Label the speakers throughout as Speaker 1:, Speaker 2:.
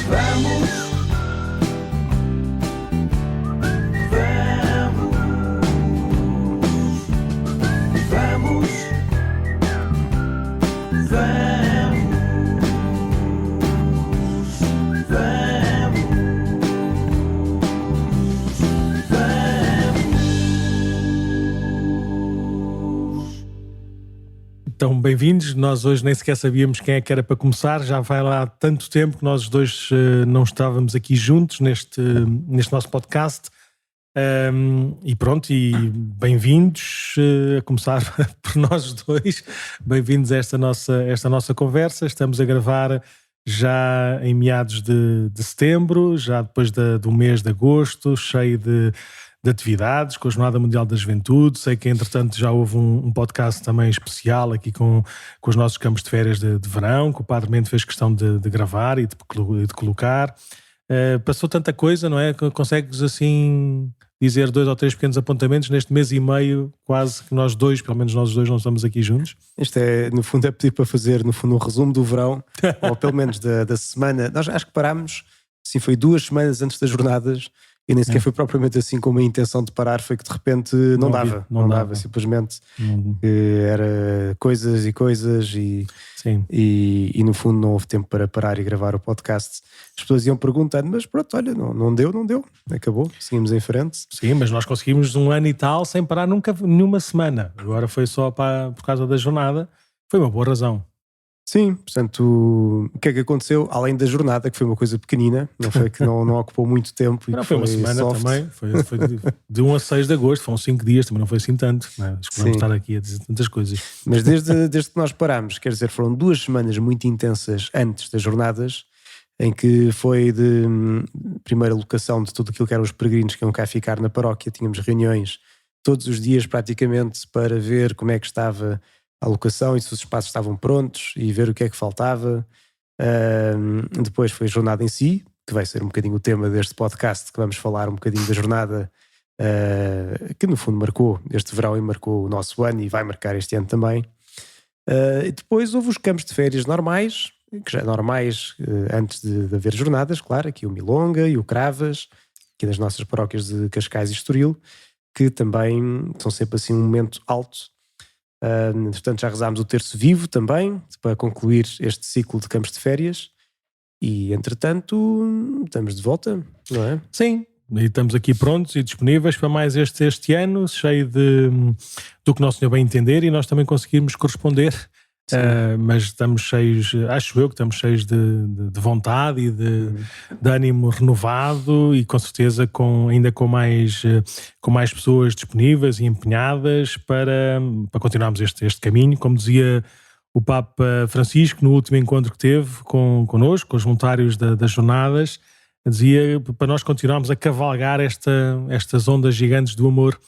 Speaker 1: Vamos, vamos, vamos, vamos.
Speaker 2: Então, bem-vindos. Nós hoje nem sequer sabíamos quem é que era para começar. Já vai lá tanto tempo que nós dois não estávamos aqui juntos neste nosso podcast. E pronto, e bem-vindos a começar por nós dois. Bem-vindos a esta nossa conversa. Estamos a gravar já em meados de setembro, já depois do mês de agosto, cheio de atividades, com a Jornada Mundial da Juventude. Sei que, entretanto, já houve um podcast também especial aqui com os nossos campos de férias de verão, que o Padre Mendo fez questão de gravar e de colocar. Passou tanta coisa, não é? Consegues, assim, dizer 2 ou 3 pequenos apontamentos neste mês e meio, quase que nós dois, pelo menos nós dois, não estamos aqui juntos?
Speaker 3: Isto é, no fundo, é pedir para fazer, no fundo, um resumo do verão, ou pelo menos da semana. Nós acho que parámos, assim, foi 2 semanas antes das jornadas, e nem sequer foi propriamente assim com uma intenção de parar, foi que de repente não dava, simplesmente era coisas e
Speaker 2: Sim.
Speaker 3: E no fundo não houve tempo para parar e gravar o podcast. As pessoas iam perguntando, mas pronto, olha, não deu, acabou, seguimos em frente.
Speaker 2: Sim, mas nós conseguimos 1 ano e tal sem parar nunca, nenhuma semana. Agora foi só por causa da jornada, foi uma boa razão.
Speaker 3: Sim, portanto, o que é que aconteceu? Além da jornada, que foi uma coisa pequenina, não foi que não ocupou muito tempo.
Speaker 2: Não, foi uma semana soft. Também, foi de 1 a 6 de agosto, foram 5 dias, também não foi assim tanto, não é? Acho que vamos estar aqui a dizer tantas coisas.
Speaker 3: Mas desde que nós parámos, quer dizer, foram 2 semanas muito intensas antes das jornadas, em que foi de primeira locação de tudo aquilo que eram os peregrinos que iam cá ficar na paróquia. Tínhamos reuniões todos os dias praticamente para ver como é que estava a locação e se os espaços estavam prontos e ver o que é que faltava. Depois foi a jornada em si, que vai ser um bocadinho o tema deste podcast, que vamos falar um bocadinho da jornada que no fundo marcou este verão e marcou o nosso ano e vai marcar este ano também. E depois houve os campos de férias normais, que já normais antes de haver jornadas, claro, aqui o Milonga e o Cravas, aqui das nossas paróquias de Cascais e Estoril, que também são sempre assim um momento alto. Portanto, já rezámos o Terço Vivo também, para concluir este ciclo de campos de férias. E, entretanto, estamos de volta, não é?
Speaker 2: Sim, e estamos aqui prontos e disponíveis para mais este ano, cheio do que o Nosso Senhor bem entender, e nós também conseguimos corresponder. Mas estamos cheios, acho eu que estamos cheios de vontade e de ânimo renovado, e com certeza ainda com mais pessoas disponíveis e empenhadas para continuarmos este caminho. Como dizia o Papa Francisco no último encontro que teve connosco, com os voluntários das jornadas, dizia para nós continuarmos a cavalgar estas ondas gigantes do amor.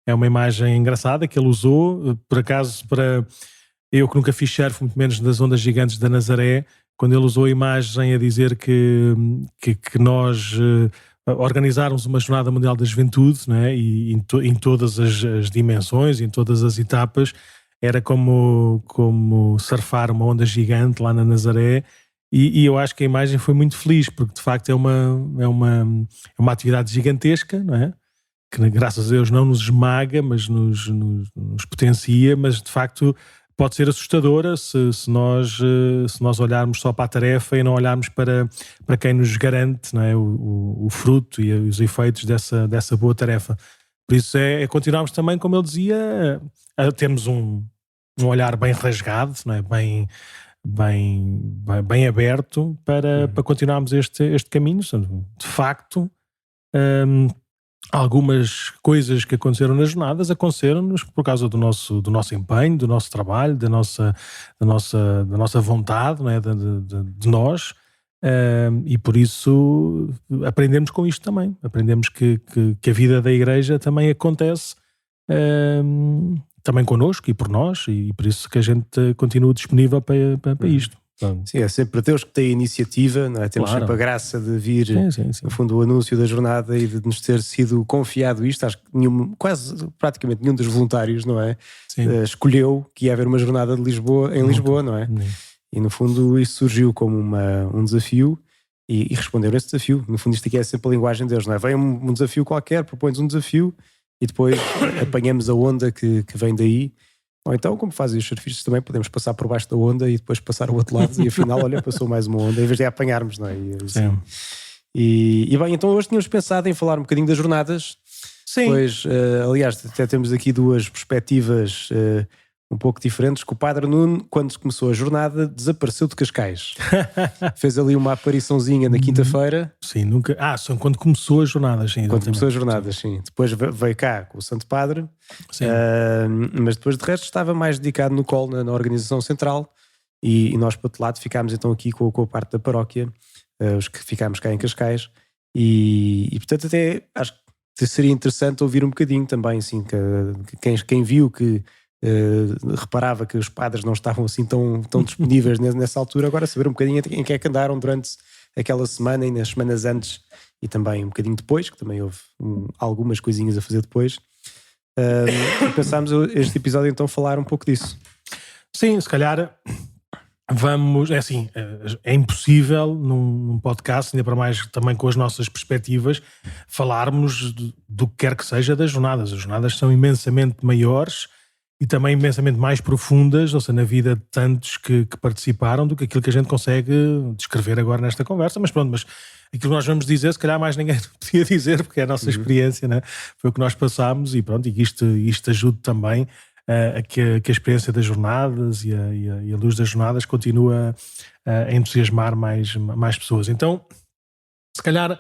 Speaker 2: É uma imagem engraçada que ele usou, por acaso, para... Eu que nunca fiz surf, muito menos das ondas gigantes da Nazaré, quando ele usou a imagem a dizer que nós organizarmos uma Jornada Mundial da Juventude, não é? E em todas as dimensões, em todas as etapas, era como surfar uma onda gigante lá na Nazaré, e eu acho que a imagem foi muito feliz, porque de facto é uma atividade gigantesca, não é? Que graças a Deus não nos esmaga, mas nos potencia, mas de facto pode ser assustadora se nós olharmos só para a tarefa e não olharmos para quem nos garante, não é? o fruto e os efeitos dessa boa tarefa. Por isso é continuarmos também, como ele dizia, a termos um olhar bem rasgado, não é? bem aberto para continuarmos este caminho. De facto, algumas coisas que aconteceram nas jornadas aconteceram-nos por causa do nosso empenho, do nosso trabalho, da nossa vontade, não é? de nós, e por isso aprendemos com isto também. Aprendemos que a vida da Igreja também acontece também connosco e por nós, e por isso que a gente continua disponível para isto.
Speaker 3: Sim, é sempre Deus que tem a iniciativa, não é? Temos sempre a graça de vir,
Speaker 2: sim.
Speaker 3: no fundo, o anúncio da jornada e de nos ter sido confiado isto. Acho que praticamente nenhum dos voluntários, não é? Escolheu que ia haver uma jornada de Lisboa em Lisboa, não é? E no fundo isso surgiu como um desafio, e responderam esse desafio. No fundo, isto aqui é sempre a linguagem deles, não é? Vem um desafio qualquer, propõe-nos um desafio e depois apanhamos a onda que vem daí. Ou então, como fazem os surfistas também, podemos passar por baixo da onda e depois passar ao outro lado e afinal, olha, passou mais uma onda, em vez de apanharmos, não é? E bem, então hoje tínhamos pensado em falar um bocadinho das jornadas.
Speaker 2: Sim.
Speaker 3: Pois, aliás, até temos aqui duas perspectivas um pouco diferentes, que o Padre Nuno, quando começou a jornada, desapareceu de Cascais. Fez ali uma apariçãozinha na quinta-feira.
Speaker 2: Sim, nunca... só quando começou as jornadas, sim.
Speaker 3: Quando começou as jornadas, sim. Depois veio cá com o Santo Padre,
Speaker 2: Sim.
Speaker 3: mas depois de resto estava mais dedicado no colo, na organização central, e nós para outro lado ficámos então aqui com a parte da paróquia, os que ficámos cá em Cascais, e portanto até acho que seria interessante ouvir um bocadinho também, assim, quem viu que reparava que os padres não estavam assim tão disponíveis nessa altura, agora saber um bocadinho em que é que andaram durante aquela semana e nas semanas antes e também um bocadinho depois, que também houve algumas coisinhas a fazer depois. E pensámos este episódio então falar um pouco disso.
Speaker 2: Sim, se calhar vamos, é assim, é impossível num podcast, ainda para mais também com as nossas perspectivas, falarmos do que quer que seja das jornadas. As jornadas são imensamente maiores e também imensamente mais profundas, ou seja, na vida de tantos que participaram, do que aquilo que a gente consegue descrever agora nesta conversa. Mas pronto, mas aquilo que nós vamos dizer, se calhar mais ninguém podia dizer, porque é a nossa experiência, né? Foi o que nós passámos e pronto, e que isto ajude também a que a experiência das jornadas e a luz das jornadas continua a entusiasmar mais pessoas. Então, se calhar,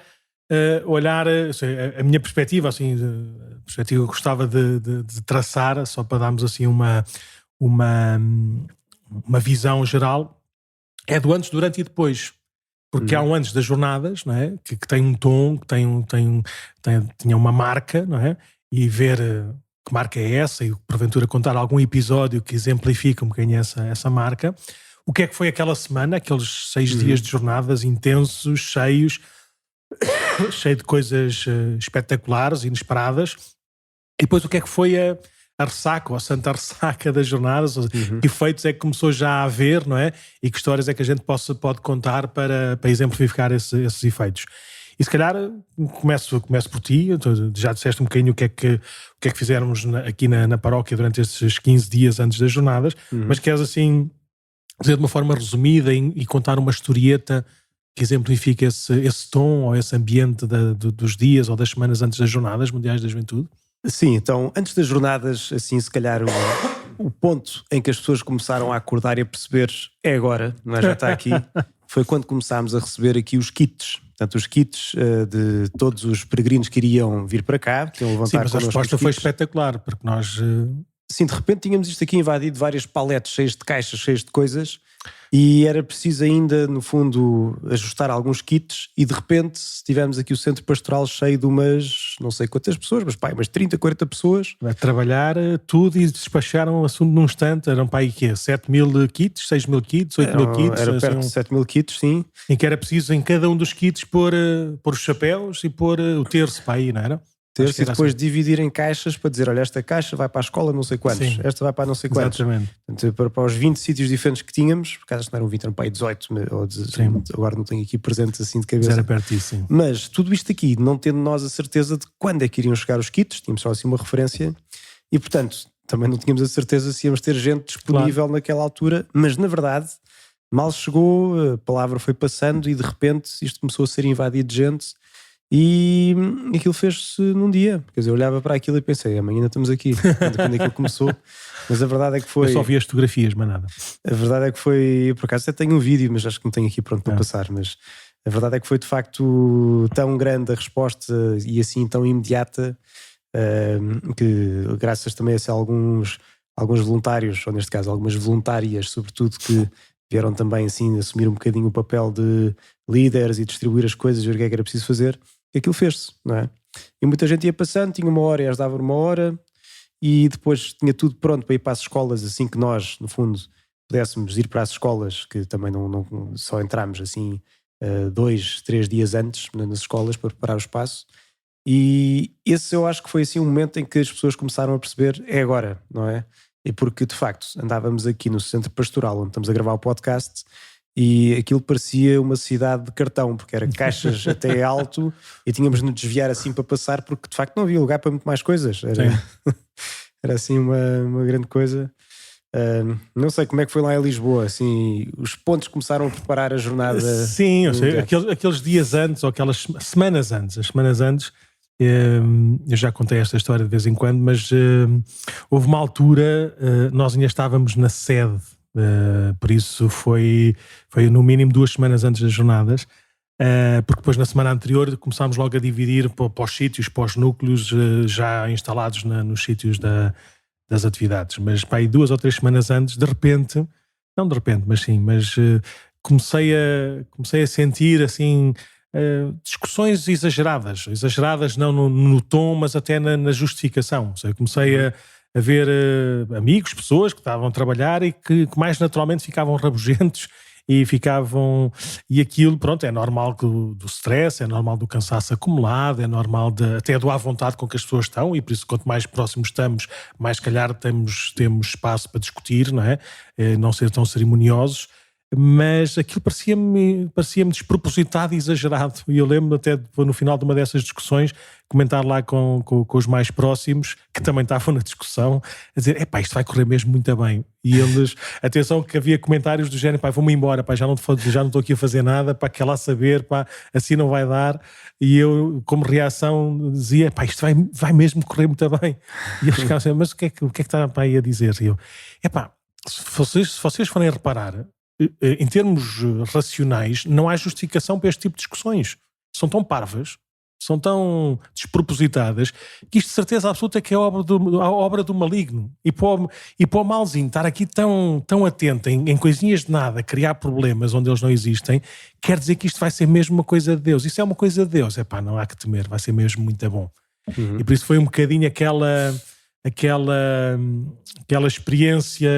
Speaker 2: olhar a minha perspectiva, assim, a perspectiva que eu gostava de traçar, só para darmos assim uma visão geral, é do antes, durante e depois. Porque há um antes das jornadas, não é? Que tem um tom, que tinha uma marca, não é? E ver que marca é essa e porventura contar algum episódio que exemplifica um bocadinho essa marca. O que é que foi aquela semana, aqueles 6 dias de jornadas intensos, cheio de coisas espetaculares, inesperadas. E depois o que é que foi a ressaca, ou a santa ressaca das jornadas, que efeitos é que começou já a haver, não é? E que histórias é que a gente pode contar para exemplificar esses efeitos. E se calhar começo por ti, já disseste um bocadinho o que é que fizemos aqui na paróquia durante esses 15 dias antes das jornadas, mas queres assim dizer de uma forma resumida e contar uma historieta que exemplifica esse tom ou esse ambiente dos dias ou das semanas antes das Jornadas Mundiais da Juventude?
Speaker 3: Sim, então, antes das jornadas, assim, se calhar o ponto em que as pessoas começaram a acordar e a perceber é agora, não é? Já está aqui, foi quando começámos a receber aqui os kits. Portanto, os kits de todos os peregrinos que iriam vir para cá, que iam levantar.
Speaker 2: Sim, mas a resposta foi espetacular, porque nós...
Speaker 3: Sim, de repente tínhamos isto aqui invadido, várias paletes cheias de caixas, cheias de coisas, e era preciso ainda, no fundo, ajustar alguns kits, e de repente tivemos aqui o centro pastoral cheio de umas, não sei quantas pessoas, mas umas 30, 40 pessoas.
Speaker 2: A trabalhar tudo e despacharam o assunto num instante. Eram para aí quê? 7.000 kits, 6.000 kits, 8.000 kits?
Speaker 3: Era perto de 7.000 kits, sim.
Speaker 2: Em que era preciso em cada um dos kits pôr os chapéus e pôr o terço para aí, não era?
Speaker 3: Terço e depois dividir em caixas para dizer, olha, esta caixa vai para a escola não sei quantos, sim, esta vai para não sei quantos.
Speaker 2: Exatamente.
Speaker 3: Portanto, para os 20 sítios diferentes que tínhamos, por acaso não eram 20, eram para aí 18, ou 18, agora não tenho aqui presentes assim de cabeça.
Speaker 2: Era perto disso, sim.
Speaker 3: Mas tudo isto aqui, não tendo nós a certeza de quando é que iriam chegar os kits, tínhamos só assim uma referência, e portanto também não tínhamos a certeza se íamos ter gente disponível naquela altura, mas na verdade, mal chegou, a palavra foi passando e de repente isto começou a ser invadido de gente. E aquilo fez-se num dia. Quer dizer, eu olhava para aquilo e pensei, amanhã ainda estamos aqui, quando aquilo começou. Mas a verdade é que foi...
Speaker 2: Eu só vi as fotografias, mas nada.
Speaker 3: A verdade é que foi... Por acaso até tenho um vídeo, mas acho que não tenho aqui pronto para passar. Mas a verdade é que foi de facto tão grande a resposta e assim tão imediata, que graças também a alguns voluntários, ou neste caso algumas voluntárias sobretudo, que vieram também assim assumir um bocadinho o papel de líderes e distribuir as coisas e ver o que é que era preciso fazer, e aquilo fez-se, não é? E muita gente ia passando, tinha uma hora e eles davam uma hora, e depois tinha tudo pronto para ir para as escolas, assim que nós, no fundo, pudéssemos ir para as escolas, que também não só entramos assim 2, 3 dias antes nas escolas para preparar o espaço. E esse eu acho que foi assim um momento em que as pessoas começaram a perceber, é agora, não é? E porque de facto andávamos aqui no centro pastoral onde estamos a gravar o podcast e aquilo parecia uma cidade de cartão, porque era caixas até alto e tínhamos de nos desviar assim para passar, porque de facto não havia lugar para muito mais coisas. Era assim uma grande coisa. Não sei como é que foi lá em Lisboa, assim, os pontos começaram a preparar a jornada.
Speaker 2: Sim, eu sei, aqueles dias antes, ou aquelas semanas antes, as semanas antes, eu já contei esta história de vez em quando, mas houve uma altura, nós ainda estávamos na sede, por isso foi no mínimo 2 semanas antes das jornadas, porque depois na semana anterior começámos logo a dividir para os sítios, para os núcleos já instalados nos sítios das atividades, mas para aí 2 ou 3 semanas antes, de repente, não de repente, mas sim, comecei a sentir assim discussões exageradas não no tom, mas até na justificação. Ou seja, comecei a ver amigos, pessoas que estavam a trabalhar e que mais naturalmente ficavam rabugentos e aquilo, pronto, é normal do stress, é normal do cansaço acumulado, é normal até do à vontade com que as pessoas estão, e por isso quanto mais próximos estamos, mais se calhar temos espaço para discutir, não é? Não ser tão cerimoniosos, mas aquilo parecia-me despropositado e exagerado, e eu lembro até no final de uma dessas discussões comentar lá com os mais próximos, que também estavam na discussão, a dizer, isto vai correr mesmo muito bem, e eles, atenção que havia comentários do género, vou-me embora, já não estou aqui a fazer nada, quer lá saber, assim não vai dar, e eu como reação dizia, isto vai mesmo correr muito bem, e eles ficavam assim, mas o que é que está aí a dizer? E eu, se vocês forem a reparar, em termos racionais, não há justificação para este tipo de discussões. São tão parvas, são tão despropositadas, que isto de certeza absoluta que é obra do maligno. E para o malzinho estar aqui tão atento em coisinhas de nada, criar problemas onde eles não existem, quer dizer que isto vai ser mesmo uma coisa de Deus. Isso é uma coisa de Deus. Não há que temer, vai ser mesmo muito bom. E por isso foi um bocadinho aquela experiência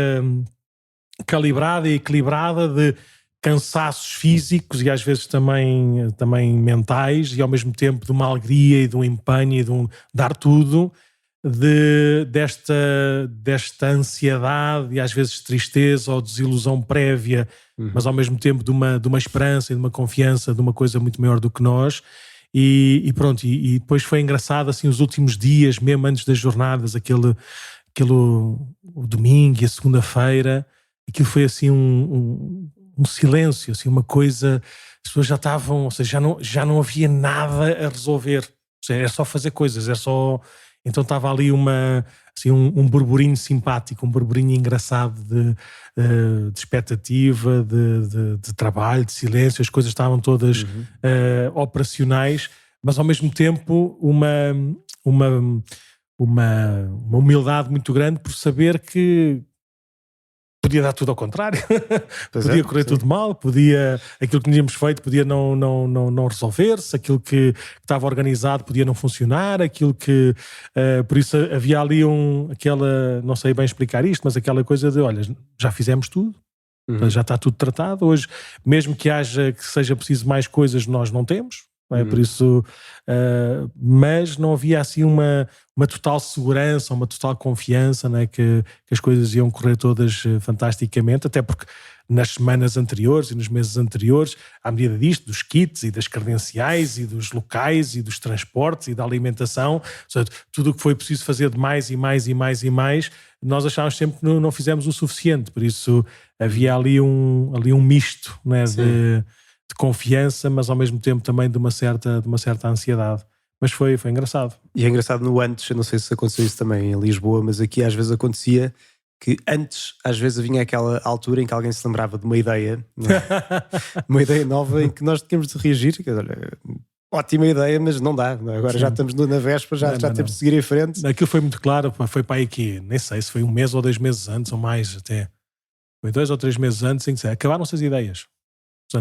Speaker 2: calibrada e equilibrada de cansaços físicos e às vezes também mentais, e ao mesmo tempo de uma alegria e de um empenho e de um dar tudo, desta ansiedade e às vezes tristeza ou desilusão prévia, mas ao mesmo tempo de uma esperança e de uma confiança de uma coisa muito maior do que nós. E pronto, e depois foi engraçado assim os últimos dias, mesmo antes das jornadas, o domingo e a segunda-feira, aquilo foi assim um silêncio, assim uma coisa, as pessoas já estavam, ou seja, já não havia nada a resolver, ou seja, era só fazer coisas, então estava ali um burburinho simpático, um burburinho engraçado de expectativa, de trabalho, de silêncio, as coisas estavam todas operacionais, mas ao mesmo tempo uma humildade muito grande por saber que podia dar tudo ao contrário, podia correr tudo mal, aquilo que tínhamos feito podia não resolver-se, aquilo que estava organizado podia não funcionar, por isso havia ali não sei bem explicar isto, mas aquela coisa de, olha, já fizemos tudo, já está tudo tratado, hoje, mesmo que seja preciso mais coisas, nós não temos, não é? Por isso, mas não havia assim uma total segurança, uma total confiança, não é? Que as coisas iam correr todas fantasticamente, até porque nas semanas anteriores e nos meses anteriores, à medida disto, dos kits e das credenciais e dos locais e dos transportes e da alimentação, ou seja, tudo o que foi preciso fazer de mais e mais e mais e mais, nós achávamos sempre que não fizemos o suficiente, por isso havia ali um misto, não é? De confiança, mas ao mesmo tempo também de uma certa ansiedade. Mas foi engraçado. E é engraçado no antes, eu não sei se aconteceu isso também em Lisboa, mas aqui às vezes acontecia que antes, às vezes vinha aquela altura em que alguém se lembrava de uma ideia, não é? Uma ideia nova em que nós tínhamos de reagir. Olha, ótima ideia, mas não dá. Agora já estamos na véspera, já temos de seguir em frente. Aquilo foi muito claro, foi para aí que, nem sei se foi 1 mês ou 2 meses antes, ou mais até. Foi 2 ou 3 meses antes em que acabaram-se as ideias.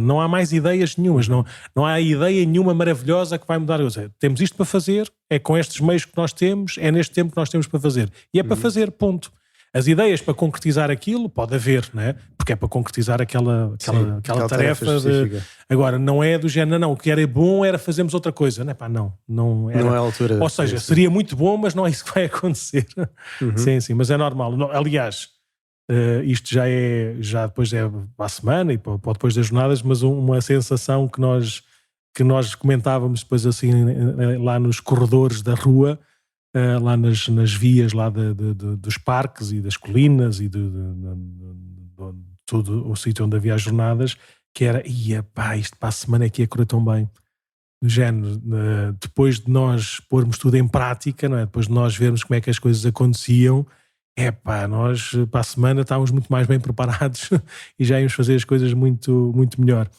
Speaker 2: Não há mais ideias nenhumas, não há ideia nenhuma maravilhosa que vai mudar. Temos isto para fazer, é com estes meios que nós temos, é neste tempo que nós temos para fazer. E é para fazer, ponto. As ideias para concretizar aquilo, pode haver, não é? Porque é para concretizar aquela tarefa. Agora, não é do género, não, o que era bom era fazermos outra coisa. Não era. Não é a altura. Ou seja, seria muito bom, mas não é isso que vai acontecer. Sim, mas é normal. Aliás, Isto já depois é para a semana e para depois das jornadas, mas uma sensação que nós comentávamos depois assim lá nos corredores da rua, lá nas vias lá dos parques e das colinas e de todo o sítio onde havia as jornadas, que era, isto para a semana é que ia correr tão bem. No género, depois de nós pormos tudo em prática, não é? Depois de nós vermos como é que as coisas aconteciam, nós para a semana estávamos muito mais bem preparados e já íamos fazer as coisas muito, muito melhor.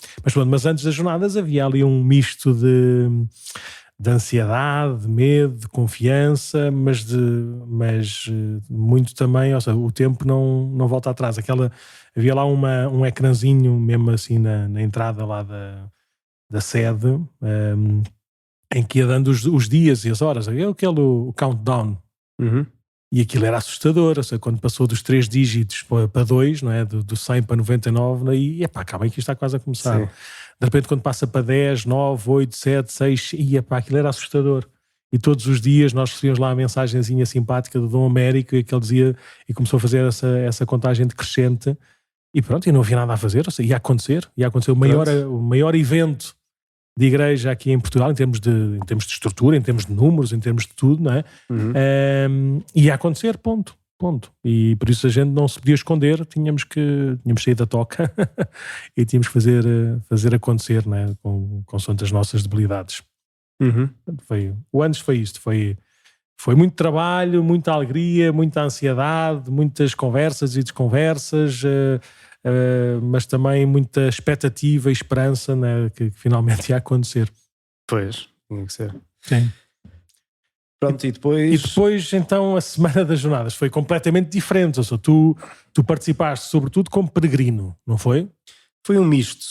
Speaker 2: Mas antes das jornadas havia ali um misto de ansiedade, de medo, de confiança, mas muito também, ou seja, o tempo não volta atrás. Havia lá um ecrãzinho mesmo assim na entrada lá da sede, em que ia dando os dias e as horas, o countdown.
Speaker 3: Uhum.
Speaker 2: E aquilo era assustador, ou seja, quando passou dos 3 dígitos para 2, não é? Do 100 para 99, e calma aí que isto está quase a começar.
Speaker 3: Sim.
Speaker 2: De repente quando passa para 10, 9, 8, 7, 6, aquilo era assustador. E todos os dias nós recebíamos lá a mensagenzinha simpática do Dom Américo, e que ele dizia, e começou a fazer essa contagem decrescente, e pronto, e não havia nada a fazer, ou seja, ia acontecer o maior evento de igreja aqui em Portugal, em termos de estrutura, em termos de números, em termos de tudo, não é?
Speaker 3: Uhum.
Speaker 2: Ia acontecer, ponto. E por isso a gente não se podia esconder, tínhamos que sair da toca e tínhamos que fazer acontecer, não é? Consoante as nossas debilidades.
Speaker 3: Uhum.
Speaker 2: O antes foi isto, foi muito trabalho, muita alegria, muita ansiedade, muitas conversas e desconversas, mas também muita expectativa e esperança, né, que finalmente ia acontecer.
Speaker 3: Pois, tinha que ser.
Speaker 2: Sim.
Speaker 3: Pronto, e depois
Speaker 2: então a semana das jornadas foi completamente diferente. Ou seja, tu participaste sobretudo como peregrino, não foi?
Speaker 3: Foi um misto.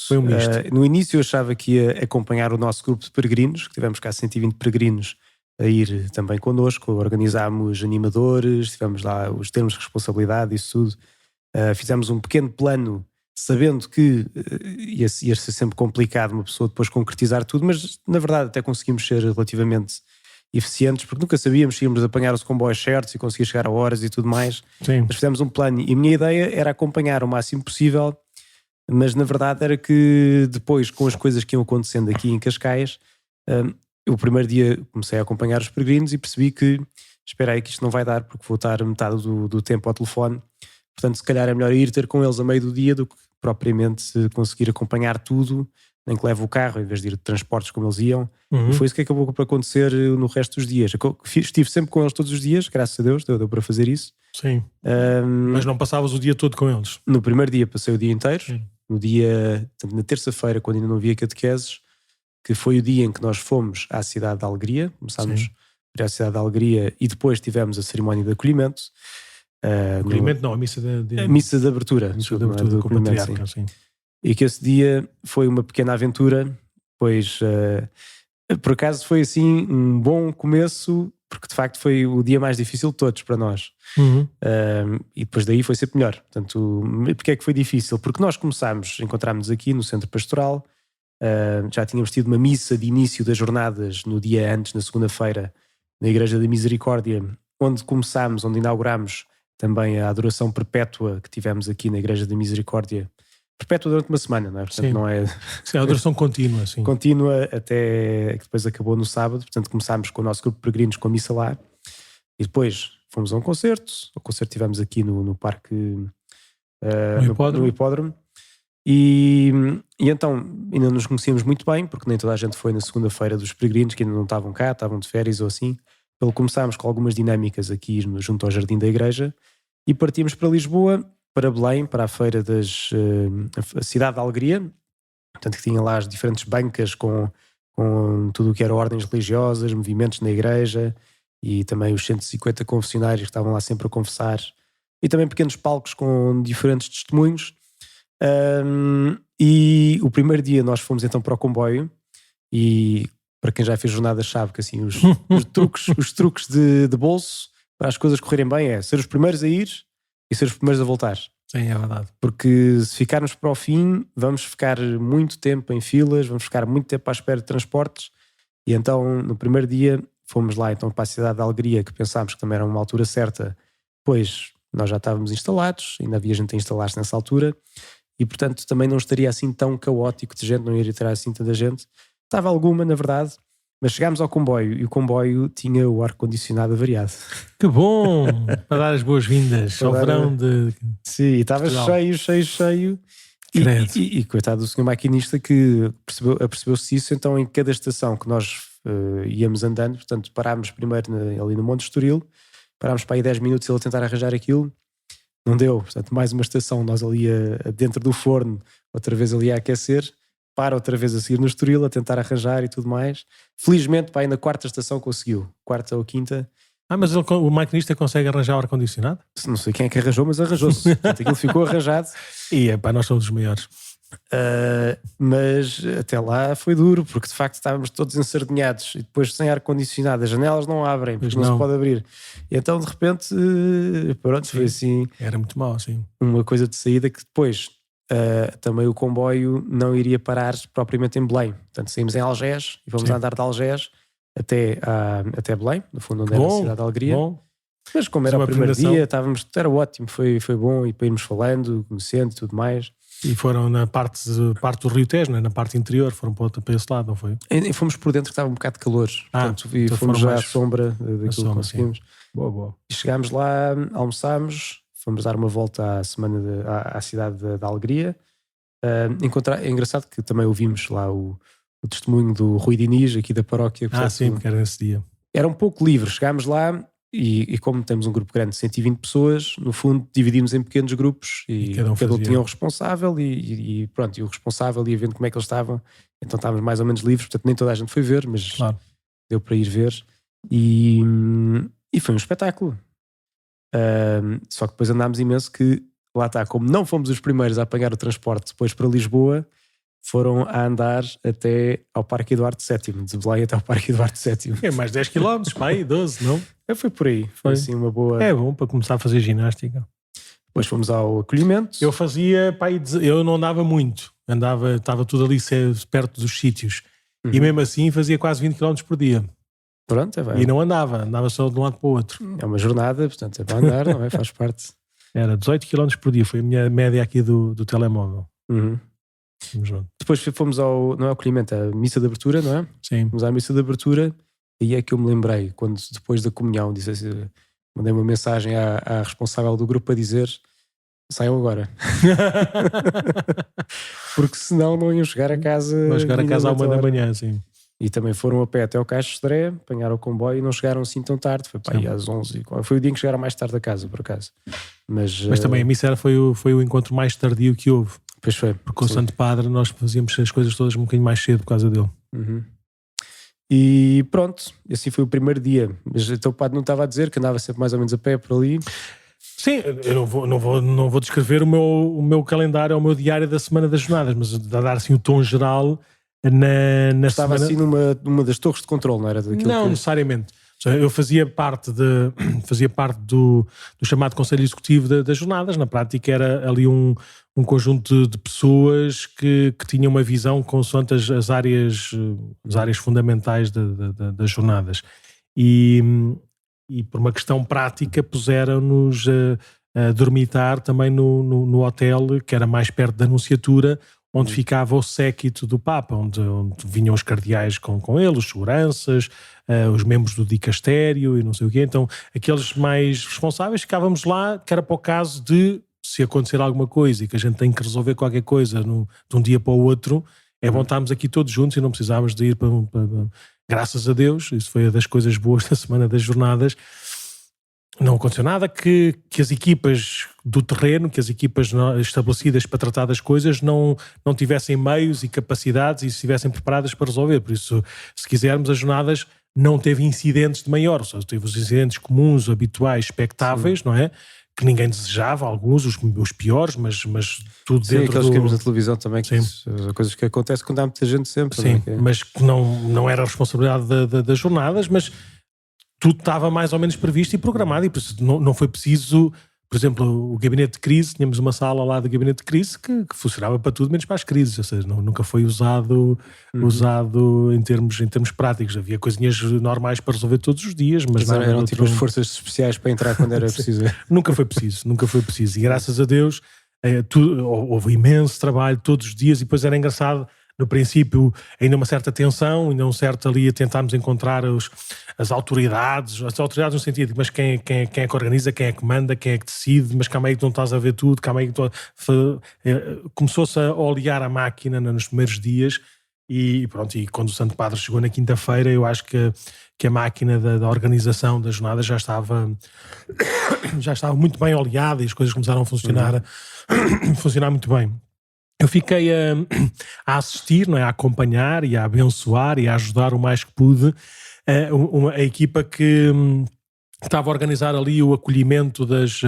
Speaker 3: No início eu achava que ia acompanhar o nosso grupo de peregrinos, que tivemos cá 120 peregrinos a ir também connosco, organizámos animadores, tivemos lá os termos de responsabilidade, isso tudo. Fizemos um pequeno plano, sabendo que ia ser sempre complicado uma pessoa depois concretizar tudo, mas na verdade até conseguimos ser relativamente eficientes, porque nunca sabíamos se íamos apanhar os comboios certos e conseguir chegar a horas e tudo mais.
Speaker 2: Sim.
Speaker 3: Mas fizemos um plano e a minha ideia era acompanhar o máximo possível, mas na verdade era que depois, com as coisas que iam acontecendo aqui em Cascais, o primeiro dia comecei a acompanhar os peregrinos e percebi que espera aí que isto não vai dar, porque vou estar metade do tempo ao telefone. Portanto, se calhar é melhor ir ter com eles a meio do dia do que propriamente conseguir acompanhar tudo, nem que leve o carro, em vez de ir de transportes como eles iam.
Speaker 2: Uhum.
Speaker 3: E foi isso que acabou por acontecer no resto dos dias. Estive sempre com eles todos os dias, graças a Deus, deu para fazer isso.
Speaker 2: Sim. Mas não passavas o dia todo com eles?
Speaker 3: No primeiro dia passei o dia inteiro.
Speaker 2: Sim.
Speaker 3: No dia, na terça-feira, quando ainda não havia catequeses, que foi o dia em que nós fomos à cidade de Alegria, começámos para a cidade de Alegria e depois tivemos a cerimónia de acolhimento.
Speaker 2: Acolhimento não, a missa
Speaker 3: de abertura.
Speaker 2: Missa de abertura com o patriarca, sim.
Speaker 3: E que esse dia foi uma pequena aventura, pois por acaso foi assim um bom começo, porque de facto foi o dia mais difícil de todos para nós.
Speaker 2: Uhum.
Speaker 3: E depois daí foi sempre melhor. Portanto, porque é que foi difícil? Porque nós encontrámos-nos aqui no centro pastoral, já tínhamos tido uma missa de início das jornadas no dia antes, na segunda-feira, na Igreja da Misericórdia, onde inaugurámos também a adoração perpétua que tivemos aqui na Igreja da Misericórdia, perpétua durante uma semana, não é? Portanto, não é...
Speaker 2: Sim, a adoração contínua, sim.
Speaker 3: Contínua até que depois acabou no sábado. Portanto, começámos com o nosso grupo de peregrinos com a missa lá e depois fomos a um concerto. O concerto tivemos aqui no parque, no hipódromo. E então ainda nos conhecíamos muito bem, porque nem toda a gente foi na segunda-feira dos peregrinos, que ainda não estavam cá, estavam de férias ou assim. Então começámos com algumas dinâmicas aqui junto ao jardim da igreja e partimos para Lisboa, para Belém, para a feira a cidade de Alegria, portanto que tinha lá as diferentes bancas com tudo o que era ordens religiosas, movimentos na igreja e também os 150 confessionários que estavam lá sempre a confessar e também pequenos palcos com diferentes testemunhos. E o primeiro dia nós fomos então para o comboio e para quem já fez jornadas sabe que assim os truques de bolso para as coisas correrem bem é ser os primeiros a ir e ser os primeiros a voltar.
Speaker 2: Sim, é verdade.
Speaker 3: Porque se ficarmos para o fim vamos ficar muito tempo em filas, vamos ficar muito tempo à espera de transportes e então no primeiro dia fomos lá então para a cidade de Alegria, que pensámos que também era uma altura certa, pois nós já estávamos instalados, ainda havia gente a instalar-se nessa altura, e portanto também não estaria assim tão caótico de gente, não iria ter assim tanta gente. Estava alguma, na verdade, mas chegámos ao comboio e o comboio tinha o ar-condicionado avariado.
Speaker 2: Que bom! Para dar as boas-vindas ao verão de...
Speaker 3: Sim, e estava cheio. E coitado do senhor maquinista que apercebeu-se isso, então em cada estação que nós íamos andando, portanto parámos primeiro ali no Monte Estoril, parámos para aí 10 minutos ele a tentar arranjar aquilo, não deu, portanto mais uma estação, nós ali dentro do forno, outra vez ali a aquecer, para outra vez a seguir no Estoril a tentar arranjar e tudo mais. Felizmente para aí na quarta estação conseguiu, quarta ou quinta.
Speaker 2: Mas o maquinista consegue arranjar o ar-condicionado?
Speaker 3: Não sei quem é que arranjou, mas arranjou-se. Portanto, aquilo ficou arranjado.
Speaker 2: E nós somos os maiores.
Speaker 3: Mas até lá foi duro, porque de facto estávamos todos ensardinhados e depois sem ar-condicionado, as janelas não abrem, porque não se pode abrir. E então de repente, pronto, foi assim.
Speaker 2: Era muito mau, sim.
Speaker 3: Uma coisa de saída que depois também o comboio não iria parar propriamente em Belém. Portanto, saímos em Algés e fomos andar de Algés até Belém, no fundo, onde era a cidade de Alegria.
Speaker 2: Bom.
Speaker 3: Mas como era o primeiro dia, era ótimo, foi bom, e para irmos falando, conhecendo e tudo mais.
Speaker 2: E foram na parte do Rio Tejo, na parte interior, foram para esse lado, não foi?
Speaker 3: E fomos por dentro que estava um bocado de calor, portanto, e então fomos já à sombra daquilo que conseguimos.
Speaker 2: Boa.
Speaker 3: E chegámos lá, almoçámos, fomos dar uma volta à cidade da Alegria. É engraçado que também ouvimos lá o testemunho do Rui Diniz, aqui da paróquia.
Speaker 2: Sim, porque era nesse dia.
Speaker 3: Era um pouco livre, chegámos lá e como temos um grupo grande de 120 pessoas, no fundo dividimos em pequenos grupos e cada um tinha um responsável e pronto, e o responsável ia vendo como é que eles estavam, então estávamos mais ou menos livres, portanto nem toda a gente foi ver, mas claro, deu para ir ver e foi um espetáculo. Só que depois andámos imenso, que lá está, como não fomos os primeiros a apanhar o transporte depois para Lisboa, foram a andar até ao Parque Eduardo VII, de Belém até ao Parque Eduardo VII.
Speaker 2: É mais 10 km, para aí, 12, não?
Speaker 3: Foi por aí, foi assim uma boa...
Speaker 2: É bom para começar a fazer ginástica.
Speaker 3: Depois fomos ao acolhimento.
Speaker 2: Eu fazia, eu não andava muito, estava tudo ali perto dos sítios, e mesmo assim fazia quase 20 km por dia.
Speaker 3: Pronto,
Speaker 2: E não andava só de um lado para o outro.
Speaker 3: É uma jornada, portanto é para andar, não é? Faz parte.
Speaker 2: Era 18 km por dia, foi a minha média aqui do telemóvel. Depois
Speaker 3: fomos não é acolhimento, a missa de abertura, não é?
Speaker 2: Sim.
Speaker 3: Fomos à missa de abertura e é que eu me lembrei, quando depois da comunhão, mandei uma mensagem à responsável do grupo a dizer: saiam agora. Porque senão não iam chegar a casa.
Speaker 2: Vão chegar a casa à 1 da manhã, sim.
Speaker 3: E também foram a pé até ao Caixo de Sodré, apanharam o comboio e não chegaram assim tão tarde. Foi para aí às 11. Foi o dia em que chegaram mais tarde a casa, por acaso. Mas
Speaker 2: também a missa foi o encontro mais tardio que houve.
Speaker 3: Pois foi.
Speaker 2: Porque com o Santo Padre nós fazíamos as coisas todas um bocadinho mais cedo por causa dele.
Speaker 3: E pronto, assim foi o primeiro dia. Mas então o padre não estava a dizer que andava sempre mais ou menos a pé por ali.
Speaker 2: Sim, eu não vou descrever o meu calendário, o meu diário da semana das jornadas, mas a dar assim o tom geral na
Speaker 3: estava
Speaker 2: semana...
Speaker 3: assim numa das torres de controle, não era?
Speaker 2: Não necessariamente. Eu fazia parte do chamado Conselho Executivo das jornadas. Na prática era ali um conjunto de pessoas que tinham uma visão consoante as áreas fundamentais das jornadas. E por uma questão prática puseram-nos a dormitar também no hotel que era mais perto da Anunciatura, onde ficava o séquito do Papa, onde vinham os cardeais com ele, os seguranças, os membros do dicastério e não sei o quê. Então, aqueles mais responsáveis ficávamos lá, que era para o caso de, se acontecer alguma coisa e que a gente tem que resolver qualquer coisa de um dia para o outro, é bom estarmos aqui todos juntos e não precisávamos de ir para graças a Deus, isso foi uma das coisas boas da semana das jornadas. Não aconteceu nada que as equipas do terreno, que as equipas estabelecidas para tratar das coisas não tivessem meios e capacidades e estivessem preparadas para resolver. Por isso, se quisermos, as jornadas não teve incidentes de maior, só teve os incidentes comuns, habituais, expectáveis, não é? Que ninguém desejava, alguns, os piores, mas tudo
Speaker 3: sim,
Speaker 2: dentro
Speaker 3: aqueles que vimos na televisão também, que coisas que acontecem quando há muita gente sempre.
Speaker 2: Sim,
Speaker 3: não é?
Speaker 2: Mas que não era a responsabilidade das jornadas, mas tudo estava mais ou menos previsto e programado, e por isso não foi preciso por exemplo, o gabinete de crise, tínhamos uma sala lá de gabinete de crise que funcionava para tudo menos para as crises, ou seja, nunca foi usado em termos práticos. Havia coisinhas normais para resolver todos os dias, mas nada
Speaker 3: eram
Speaker 2: do
Speaker 3: tipo as forças especiais para entrar quando era preciso.
Speaker 2: nunca foi preciso. E graças a Deus houve imenso trabalho todos os dias, e depois era engraçado. No princípio, ainda uma certa tensão, ainda um certo ali a tentarmos encontrar as autoridades no sentido de, mas quem é que organiza, quem é que manda, quem é que decide, mas calma aí que não estás a ver tudo, calma aí que começou-se a olear a máquina nos primeiros dias, e pronto, e quando o Santo Padre chegou na quinta-feira, eu acho que a máquina da organização da jornada já estava muito bem oleada, e as coisas começaram a funcionar muito bem. Eu fiquei a assistir, não é? A acompanhar e a abençoar e a ajudar o mais que pude a equipa que estava a organizar ali o acolhimento dos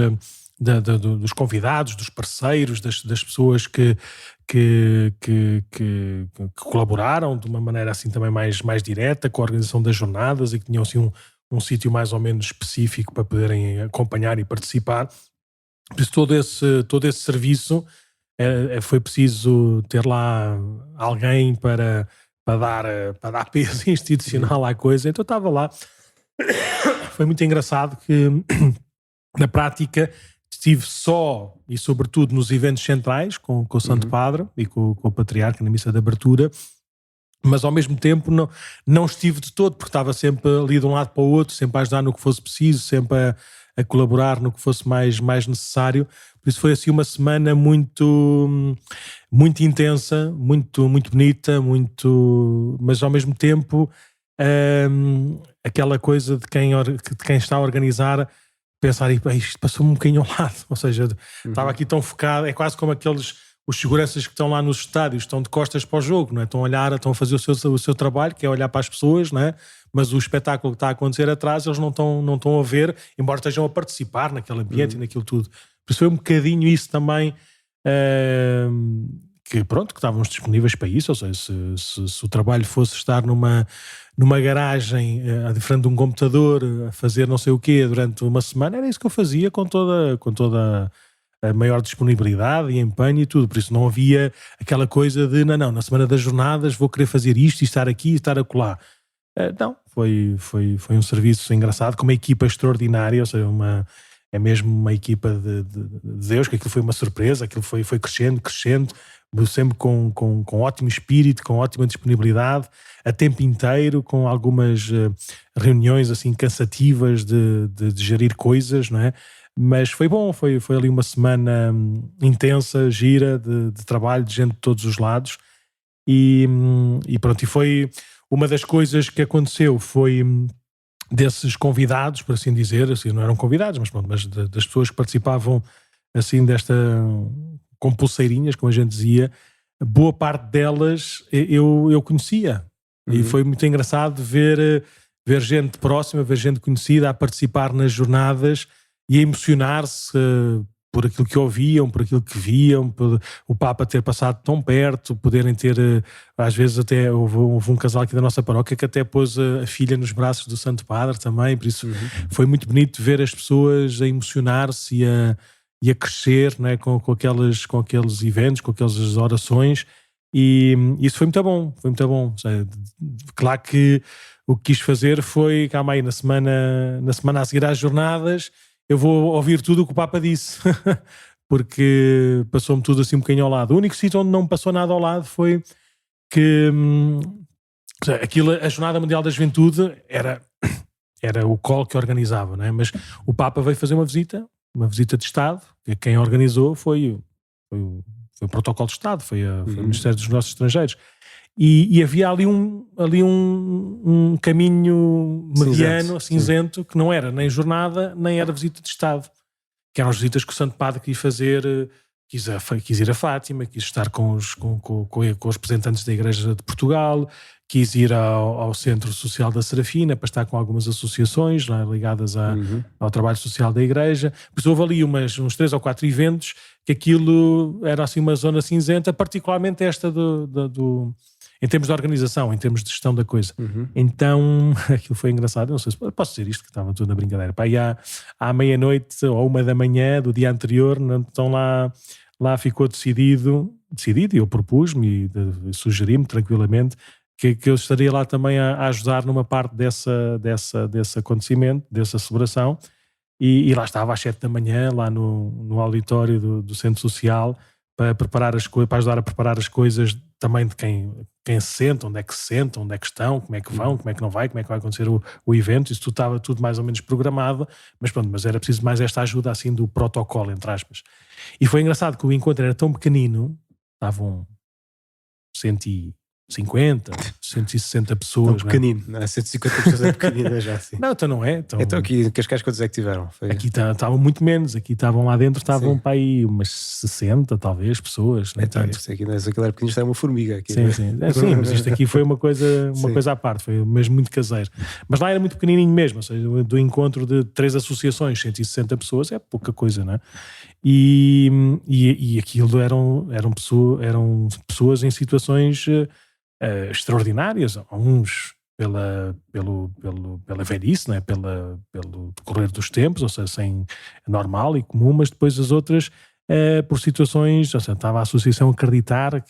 Speaker 2: convidados, dos parceiros, das pessoas que colaboraram de uma maneira assim também mais direta com a organização das jornadas, e que tinham assim um sítio mais ou menos específico para poderem acompanhar e participar. Por isso todo esse serviço foi preciso ter lá alguém para dar peso institucional à coisa, então estava lá. Foi muito engraçado que na prática estive só e sobretudo nos eventos centrais com o Santo Padre e com o Patriarca na missa de abertura, mas ao mesmo tempo não estive de todo, porque estava sempre ali de um lado para o outro, sempre a ajudar no que fosse preciso, sempre a colaborar no que fosse mais necessário. Por isso foi assim uma semana muito intensa, muito bonita, mas ao mesmo tempo aquela coisa de quem está a organizar pensar, isto passou-me um bocadinho ao lado, ou seja, estava aqui tão focado, é quase como os seguranças que estão lá nos estádios, estão de costas para o jogo, não é? Estão a fazer o seu trabalho, que é olhar para as pessoas, não é? Mas o espetáculo que está a acontecer atrás, eles não estão a ver, embora estejam a participar naquele ambiente e naquilo tudo. Por isso foi um bocadinho isso também, que estávamos disponíveis para isso, ou seja, se o trabalho fosse estar numa garagem, à frente de um computador, a fazer não sei o quê durante uma semana, era isso que eu fazia com toda a maior disponibilidade e empenho e tudo. Por isso não havia aquela coisa de não, na semana das jornadas vou querer fazer isto e estar aqui e estar acolá. Não, foi um serviço engraçado, com uma equipa extraordinária, ou seja, é mesmo uma equipa de Deus, que aquilo foi uma surpresa, aquilo foi crescendo, sempre com ótimo espírito, com ótima disponibilidade, a tempo inteiro, com algumas reuniões assim cansativas de gerir coisas, não é? Mas foi bom, foi ali uma semana intensa, gira, de trabalho, de gente de todos os lados, e pronto, e foi uma das coisas que aconteceu, foi desses convidados, por assim dizer, assim, não eram convidados, mas das pessoas que participavam assim com pulseirinhas, como a gente dizia, boa parte delas eu conhecia, e foi muito engraçado ver gente próxima, ver gente conhecida a participar nas jornadas e a emocionar-se por aquilo que ouviam, por aquilo que viam, por o Papa ter passado tão perto, poderem ter, às vezes até houve um casal aqui da nossa paróquia que até pôs a filha nos braços do Santo Padre também, por isso foi muito bonito ver as pessoas a emocionar-se e a crescer, não é? com aqueles eventos, com aquelas orações, e isso foi muito bom. Ou seja, claro que o que quis fazer foi, calma aí, na semana a seguir às jornadas, eu vou ouvir tudo o que o Papa disse, porque passou-me tudo assim um bocadinho ao lado. O único sítio onde não me passou nada ao lado foi que a Jornada Mundial da Juventude era o COL que organizava, não é? Mas o Papa veio fazer uma visita de Estado, que quem organizou foi o protocolo de Estado, foi o Ministério dos Negócios Estrangeiros. E havia ali um caminho mediano, cinzento, que não era nem jornada, nem era visita de Estado. Que eram as visitas que o Santo Padre quis fazer, quis ir a Fátima, quis estar com os representantes da Igreja de Portugal, quis ir ao Centro Social da Serafina para estar com algumas associações, não é, ligadas ao trabalho social da Igreja. Por isso houve ali uns 3 ou 4 eventos que aquilo era assim uma zona cinzenta, particularmente esta em termos de organização, em termos de gestão da coisa.
Speaker 3: Uhum.
Speaker 2: Então, aquilo foi engraçado. Eu não sei se posso dizer isto, que estava tudo na brincadeira. Pá, e à meia-noite ou 1 da manhã do dia anterior, então lá ficou decidido, e eu propus-me e sugeri-me tranquilamente que eu estaria lá também a ajudar numa parte desse acontecimento, dessa celebração. E lá estava às 7 da manhã, lá no auditório do Centro Social, para preparar para ajudar a preparar as coisas também de quem se senta, onde é que se sentam, onde é que estão, como é que vão, como é que não vai, como é que vai acontecer o evento. Isso tudo estava tudo mais ou menos programado, mas pronto, mas era preciso mais esta ajuda assim do protocolo, entre aspas. E foi engraçado que o encontro era tão pequenino, estavam 150, 160 pessoas.
Speaker 3: Tão pequenino, não é? 150 pessoas é pequenino já assim.
Speaker 2: Não, então não é.
Speaker 3: Então aqui em Cascais quantos é que tiveram?
Speaker 2: Aqui estavam muito menos, aqui estavam lá dentro, estavam para aí umas 60 talvez pessoas. Né?
Speaker 3: Então, isto aqui, aquilo era pequenino, isto era uma formiga aqui.
Speaker 2: Sim, sim. Sim, mas isto aqui foi uma coisa à parte, foi mesmo muito caseiro. Mas lá era muito pequenininho mesmo, ou seja, do encontro de 3 associações, 160 pessoas, é pouca coisa, não é? E aquilo eram pessoas em situações extraordinárias, uns pela velhice, né? pelo decorrer dos tempos, ou seja, normal e comum, mas depois as outras por situações, ou seja, estava a associação a acreditar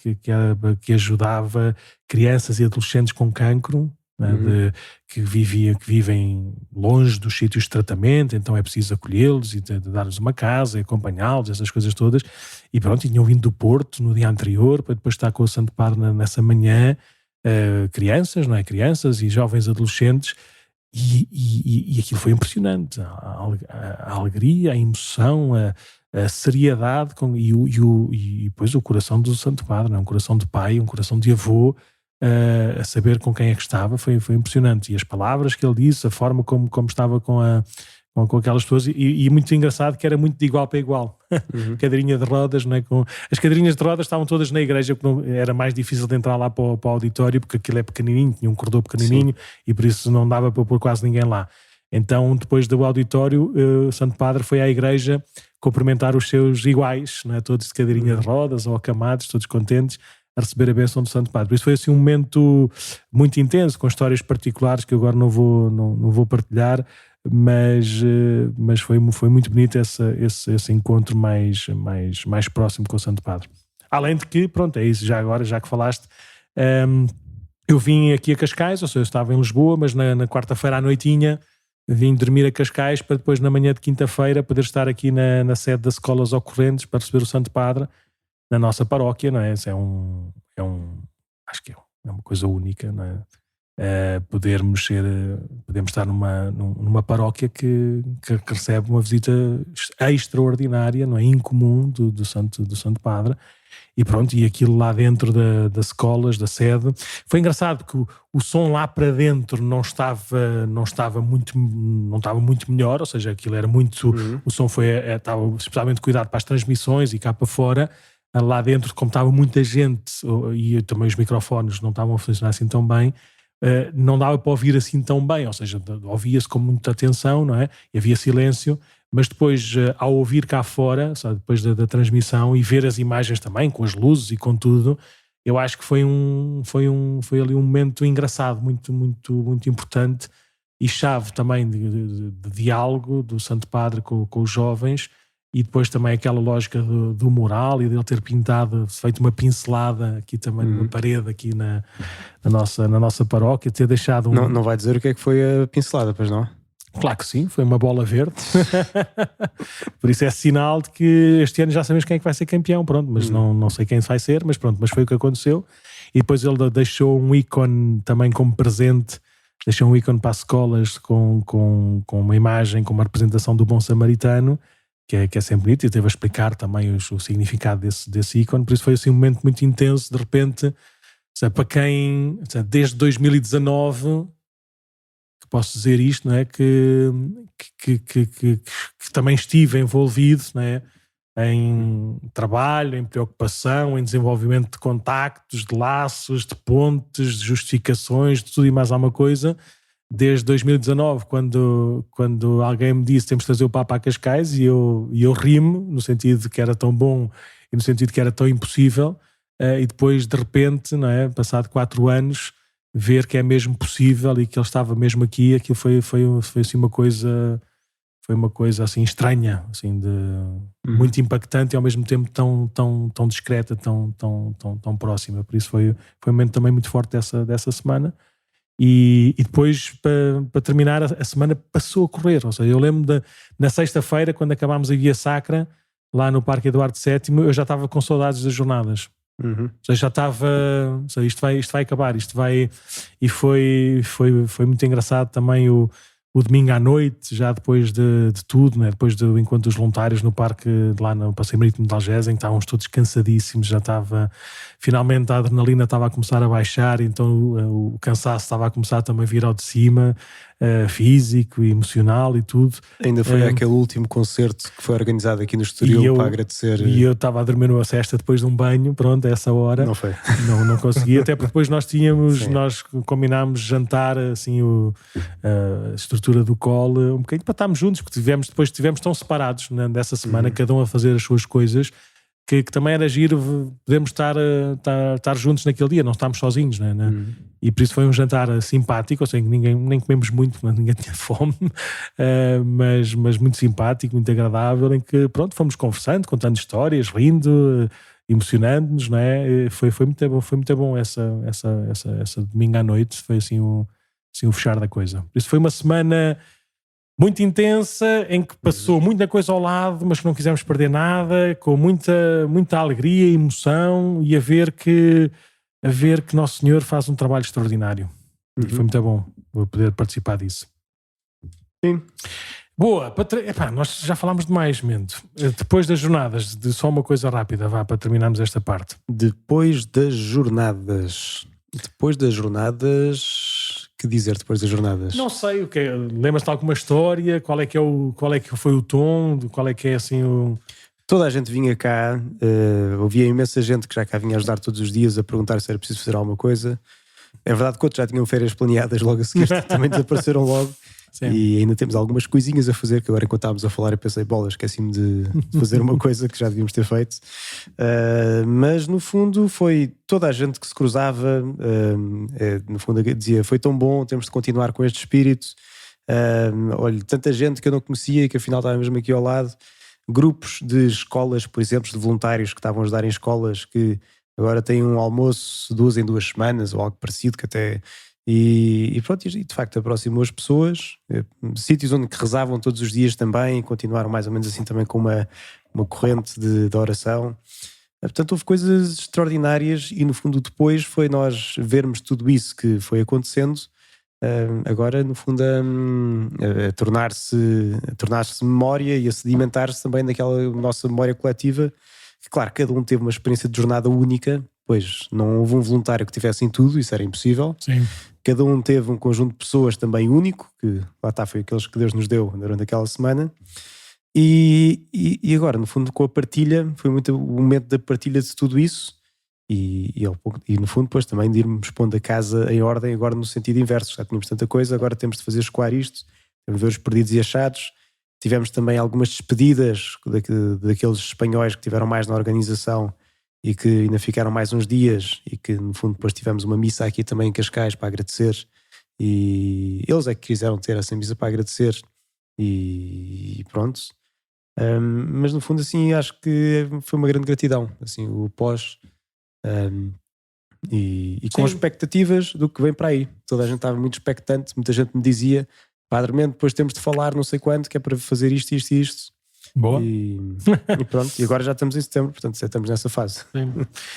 Speaker 2: que ajudava crianças e adolescentes com cancro, né? Que vivem longe dos sítios de tratamento, então é preciso acolhê-los e dar-lhes uma casa e acompanhá-los, essas coisas todas. E pronto, tinham vindo do Porto no dia anterior para depois estar com o Santo Padre nessa manhã, crianças e jovens adolescentes, e aquilo foi impressionante. A alegria, a emoção, a seriedade e depois o coração do Santo Padre, um coração de pai, um coração de avô, a saber com quem é que estava, foi impressionante. E as palavras que ele disse, a forma como estava com aquelas pessoas, e muito engraçado que era muito de igual para igual. Cadeirinha de rodas, não é? As cadeirinhas de rodas estavam todas na igreja, porque era mais difícil de entrar lá para o auditório, porque aquilo é pequenininho, tinha um corredor pequenininho. Sim. E por isso não dava para pôr quase ninguém lá. Então, depois do auditório, o Santo Padre foi à igreja cumprimentar os seus iguais, não é? Todos de cadeirinha de rodas ou acamados, todos contentes, a receber a bênção do Santo Padre. Por isso foi assim um momento muito intenso, com histórias particulares que eu agora não vou partilhar, mas foi muito bonito esse encontro mais próximo com o Santo Padre. Além de que, pronto, é isso, já agora, já que falaste, eu vim aqui a Cascais, ou seja, eu estava em Lisboa, mas na quarta-feira à noitinha vim dormir a Cascais para depois na manhã de quinta-feira poder estar aqui na sede das Escolas Ocorrentes para receber o Santo Padre na nossa paróquia, não é? Isso acho que é uma coisa única, não é? Podemos estar numa paróquia que recebe uma visita extraordinária, não é? Incomum do Santo Padre. E pronto, e aquilo lá dentro das escolas, da sede, foi engraçado porque o som lá para dentro não estava muito melhor, ou seja, aquilo era muito, o som estava especialmente cuidado para as transmissões e cá para fora. Lá dentro, como estava muita gente e também os microfones não estavam a funcionar assim tão bem, não dava para ouvir assim tão bem, ou seja, ouvia-se com muita atenção, não é? E havia silêncio, mas depois ao ouvir cá fora, sabe, depois da transmissão e ver as imagens também, com as luzes e com tudo, eu acho que foi ali um momento engraçado, muito, muito, muito importante e chave também de diálogo do Santo Padre com os jovens. E depois também aquela lógica do mural e dele ter feito uma pincelada aqui também numa parede aqui na nossa paróquia, ter deixado
Speaker 3: Não vai dizer o que é que foi a pincelada, pois não?
Speaker 2: Claro que sim, foi uma bola verde. Por isso é sinal de que este ano já sabemos quem é que vai ser campeão, pronto, mas não sei quem vai ser, mas pronto, mas foi o que aconteceu. E depois ele deixou um ícone também como presente, deixou um ícone para as escolas com uma imagem, com uma representação do Bom Samaritano, que é sempre bonito, e teve a explicar também o significado desse ícone. Por isso foi assim um momento muito intenso, de repente, seja, para quem, seja, desde 2019, que posso dizer isto, não é? que também estive envolvido, não é? Em trabalho, em preocupação, em desenvolvimento de contactos, de laços, de pontes, de justificações, de tudo e mais alguma coisa. Desde 2019, quando alguém me disse temos de trazer o Papa a Cascais, e eu ri-me, no sentido de que era tão bom e no sentido de que era tão impossível, e depois de repente, não é, passado 4 anos, ver que é mesmo possível e que ele estava mesmo aqui. Aquilo foi assim uma coisa, foi uma coisa assim estranha, assim, muito impactante e ao mesmo tempo tão discreta, tão próxima. Por isso foi um momento também muito forte dessa semana. E depois, para terminar, a semana passou a correr. Ou seja, eu lembro na sexta-feira, quando acabámos a Via Sacra, lá no Parque Eduardo VII, eu já estava com saudades das jornadas. Ou seja, já estava, ou seja, isto vai acabar, e foi muito engraçado também o domingo à noite, já depois de tudo, né? Depois do encontro dos voluntários no parque, lá no Passeio Marítimo de Algés, em que estávamos todos cansadíssimos, já estava, finalmente a adrenalina estava a começar a baixar, então o cansaço estava a começar também a vir ao de cima, físico e emocional e tudo.
Speaker 3: Ainda foi aquele último concerto que foi organizado aqui no Estoril para agradecer.
Speaker 2: E eu estava a dormir numa cesta depois de um banho, pronto, a essa hora.
Speaker 3: Não foi.
Speaker 2: Não consegui, até porque depois nós combinámos jantar, assim, a estrutura do call, um bocadinho para estarmos juntos, porque depois estivemos tão separados, né, dessa semana, cada um a fazer as suas coisas, que também era giro, podemos estar juntos naquele dia, não estávamos sozinhos, né? E por isso foi um jantar simpático, ou seja, nem comemos muito, ninguém tinha fome, mas muito simpático, muito agradável, em que, pronto, fomos conversando, contando histórias, rindo, emocionando-nos, não é? Foi muito bom essa domingo à noite, foi assim o fechar da coisa. Por isso foi uma semana muito intensa, em que passou muita coisa ao lado, mas que não quisemos perder nada, com muita alegria e emoção, e a ver que Nosso Senhor faz um trabalho extraordinário. E foi muito bom poder participar disso.
Speaker 3: Sim.
Speaker 2: Boa, nós já falámos demais, Mento. Depois das jornadas, de só uma coisa rápida, para terminarmos esta parte.
Speaker 3: Depois das jornadas, que dizer depois das jornadas?
Speaker 2: Não sei, o que é, lembras-te de alguma história? Qual é que foi o tom? Qual é que é assim o...
Speaker 3: Toda a gente vinha cá, ouvia imensa gente que já cá vinha ajudar todos os dias a perguntar se era preciso fazer alguma coisa. É verdade que outros já tinham férias planeadas logo a seguir, também desapareceram logo. Sim. E ainda temos algumas coisinhas a fazer, que agora enquanto estávamos a falar eu pensei, bola, esqueci-me de fazer uma coisa que já devíamos ter feito. Mas no fundo foi toda a gente que se cruzava, no fundo dizia, foi tão bom, temos de continuar com este espírito. Olha, tanta gente que eu não conhecia e que afinal estava mesmo aqui ao lado. Grupos de escolas, por exemplo, de voluntários que estavam a ajudar em escolas, que agora têm um almoço 2 em 2 semanas ou algo parecido, que até... E pronto, e de facto aproximou as pessoas, sítios onde rezavam todos os dias também, continuaram mais ou menos assim também com uma corrente de oração. Portanto, houve coisas extraordinárias e no fundo depois foi nós vermos tudo isso que foi acontecendo, agora no fundo a tornar-se memória e a sedimentar-se também naquela nossa memória coletiva, que claro, cada um teve uma experiência de jornada única, pois não houve um voluntário que tivesse em tudo, isso era impossível.
Speaker 2: Sim.
Speaker 3: Cada um teve um conjunto de pessoas também único, que lá está, foi aqueles que Deus nos deu durante aquela semana. E agora, no fundo, com a partilha, foi muito o momento da partilha de tudo isso. E no fundo, depois também de irmos pondo a casa em ordem, agora no sentido inverso. Já tínhamos tanta coisa, agora temos de fazer escoar isto, temos de ver os perdidos e achados. Tivemos também algumas despedidas daqueles espanhóis que tiveram mais na organização e que ainda ficaram mais uns dias, e que no fundo depois tivemos uma missa aqui também em Cascais para agradecer, e eles é que quiseram ter essa missa para agradecer e pronto. Mas no fundo assim acho que foi uma grande gratidão, assim, o pós, e com expectativas do que vem para aí. Toda a gente estava muito expectante, muita gente me dizia, Padre Mento, depois temos de falar não sei quanto, que é para fazer isto.
Speaker 2: Boa.
Speaker 3: E pronto, e agora já estamos em setembro, portanto já estamos nessa fase.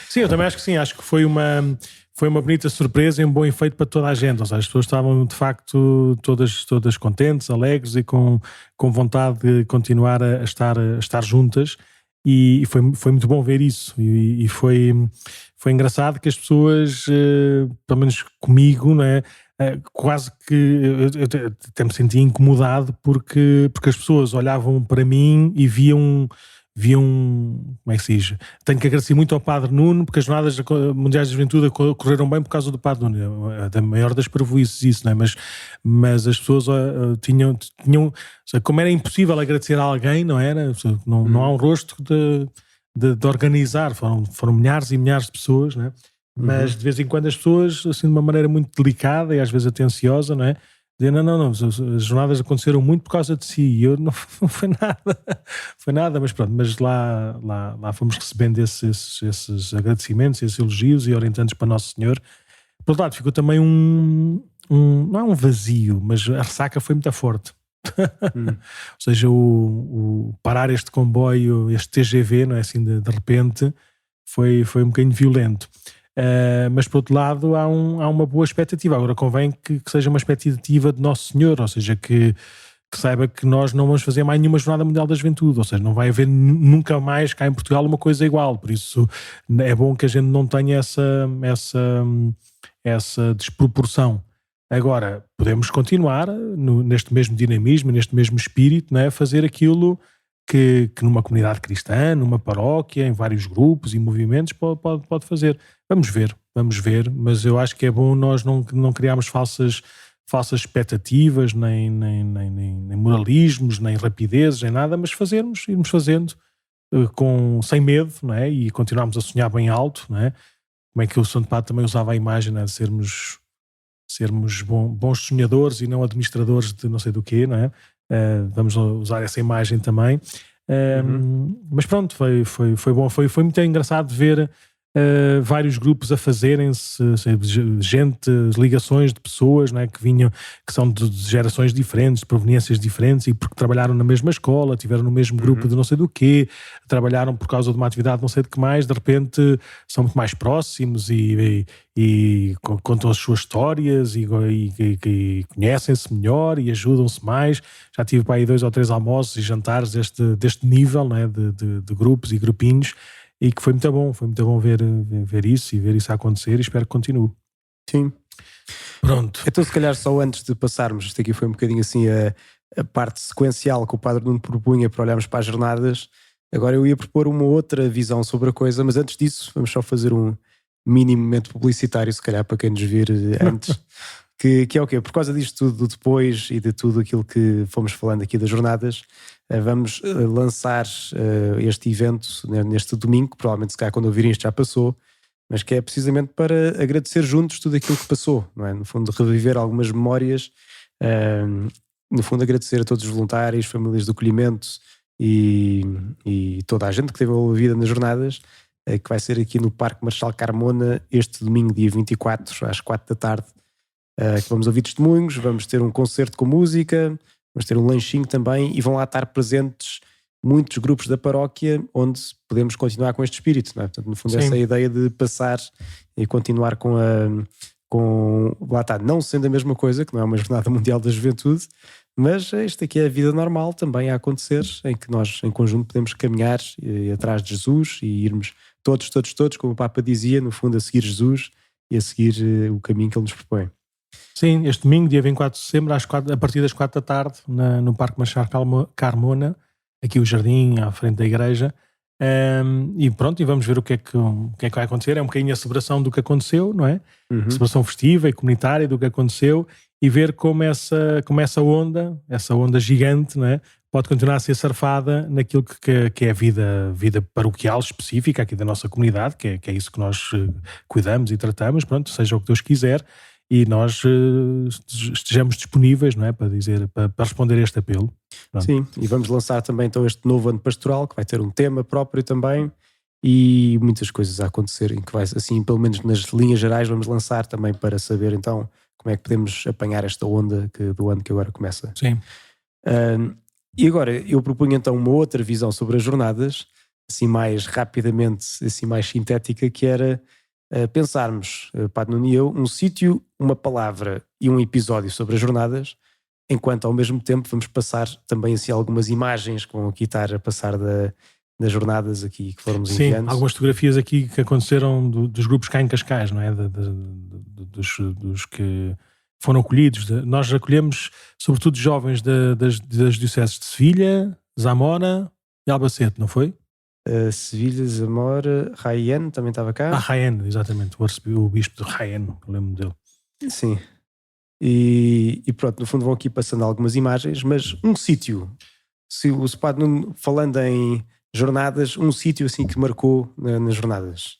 Speaker 2: Sim, eu também acho que sim, acho que foi uma bonita surpresa e um bom efeito para toda a gente. Ou seja, as pessoas estavam de facto todas contentes, alegres e com vontade de continuar a estar juntas, e foi muito bom ver isso, e foi engraçado que as pessoas, pelo menos comigo, não é? Quase que eu até me sentia incomodado porque as pessoas olhavam para mim e viam, como é que se diz? Tenho que agradecer muito ao Padre Nuno, porque as jornadas mundiais de juventude correram bem por causa do Padre Nuno, da maior das parvoíces isso, não é? Mas as pessoas tinham, como era impossível agradecer a alguém, não era? Não há um rosto de organizar, foram milhares e milhares de pessoas, não é? Mas de vez em quando as pessoas, assim, de uma maneira muito delicada e às vezes atenciosa, não é? Dizem, não, as jornadas aconteceram muito por causa de si, e eu não foi nada, mas pronto, mas lá fomos recebendo esses agradecimentos, esses elogios e orientantes para Nosso Senhor. Por outro lado, ficou também não é um vazio, mas a ressaca foi muito forte. Ou seja, o parar este comboio, este TGV, não é assim, de repente, foi um bocadinho violento. Mas por outro lado há uma boa expectativa. Agora convém que seja uma expectativa de Nosso Senhor, ou seja, que saiba que nós não vamos fazer mais nenhuma Jornada Mundial da Juventude, ou seja, não vai haver nunca mais cá em Portugal uma coisa igual. Por isso é bom que a gente não tenha essa desproporção. Agora, podemos continuar neste mesmo dinamismo, neste mesmo espírito, né, fazer aquilo que numa comunidade cristã, numa paróquia, em vários grupos e movimentos pode fazer. Vamos ver, mas eu acho que é bom nós não criarmos falsas expectativas, nem moralismos, nem rapidezes, nem nada, mas irmos fazendo sem medo, não é? E continuarmos a sonhar bem alto, não é? Como é que o Santo Padre também usava a imagem, não é? De sermos bons sonhadores e não administradores de não sei do quê, não é? Vamos usar essa imagem também. Mas pronto, foi bom, foi muito engraçado ver vários grupos a fazerem-se, ligações de pessoas, não é? que são de gerações diferentes, de proveniências diferentes, e porque trabalharam na mesma escola, tiveram no mesmo grupo de não sei do quê, trabalharam por causa de uma atividade não sei de que mais, de repente são muito mais próximos e contam as suas histórias e conhecem-se melhor e ajudam-se mais. Já tive para aí 2 ou 3 almoços e jantares deste nível, não é? de grupos e grupinhos, e que foi muito bom ver isso e ver isso acontecer, e espero que continue.
Speaker 3: Sim.
Speaker 2: Pronto.
Speaker 3: Então, se calhar, só antes de passarmos, isto aqui foi um bocadinho assim a parte sequencial que o Padre Nuno propunha para olharmos para as jornadas. Agora eu ia propor uma outra visão sobre a coisa, mas antes disso vamos só fazer um mini momento publicitário, se calhar para quem nos vir antes, que é o quê? Por causa disto tudo depois e de tudo aquilo que fomos falando aqui das jornadas, vamos lançar este evento neste domingo, provavelmente se calhar quando ouvirem isto já passou, mas que é precisamente para agradecer juntos tudo aquilo que passou, não é? No fundo, reviver algumas memórias, no fundo agradecer a todos os voluntários, famílias de acolhimento e toda a gente que teve envolvida nas jornadas, que vai ser aqui no Parque Marechal Carmona este domingo, dia 24, às 4 da tarde, que vamos ouvir testemunhos, vamos ter um concerto com música, vamos ter um lanchinho também, e vão lá estar presentes muitos grupos da paróquia onde podemos continuar com este espírito, não é? Portanto, no fundo, essa é a ideia de passar e continuar lá está, não sendo a mesma coisa, que não é uma Jornada Mundial da Juventude, mas isto aqui é a vida normal também a acontecer, em que nós em conjunto podemos caminhar atrás de Jesus e irmos todos, como o Papa dizia, no fundo a seguir Jesus e a seguir o caminho que ele nos propõe.
Speaker 2: Sim, este domingo, dia 24 de setembro, a partir das 4 da tarde, no Parque Marechal Carmona, aqui o jardim à frente da igreja, e pronto, e vamos ver o que é que vai acontecer. É um bocadinho a celebração do que aconteceu, não é? Celebração festiva e comunitária do que aconteceu, e ver como essa onda gigante, não é? Pode continuar a ser surfada naquilo que é a vida paroquial específica aqui da nossa comunidade, que é isso que nós cuidamos e tratamos, pronto, seja o que Deus quiser, e nós estejamos disponíveis, não é, para responder a este apelo. Pronto.
Speaker 3: Sim, e vamos lançar também então este novo ano pastoral, que vai ter um tema próprio também, e muitas coisas a acontecerem, que vai, assim, pelo menos nas linhas gerais, vamos lançar também para saber então como é que podemos apanhar esta onda do ano que agora começa.
Speaker 2: Sim.
Speaker 3: E agora eu propunho então uma outra visão sobre as jornadas, assim mais rapidamente, assim mais sintética, que era pensarmos, Padre Nuno e eu, um sítio, uma palavra e um episódio sobre as jornadas, enquanto ao mesmo tempo vamos passar também assim algumas imagens que vão aqui estar a passar das jornadas aqui que fomos enviando.
Speaker 2: Sim, algumas fotografias aqui que aconteceram dos grupos cá em Cascais, não é? Dos que foram acolhidos. Nós acolhemos sobretudo jovens das dioceses de Sevilha, Zamora e Albacete, não foi?
Speaker 3: Sevilha, Zamora, Jaén também estava cá.
Speaker 2: Jaén, exatamente, o bispo de Jaén, eu lembro dele.
Speaker 3: Sim. E pronto, no fundo vão aqui passando algumas imagens, mas um sítio, se o Padre Nuno, falando em jornadas, um sítio assim que marcou nas jornadas.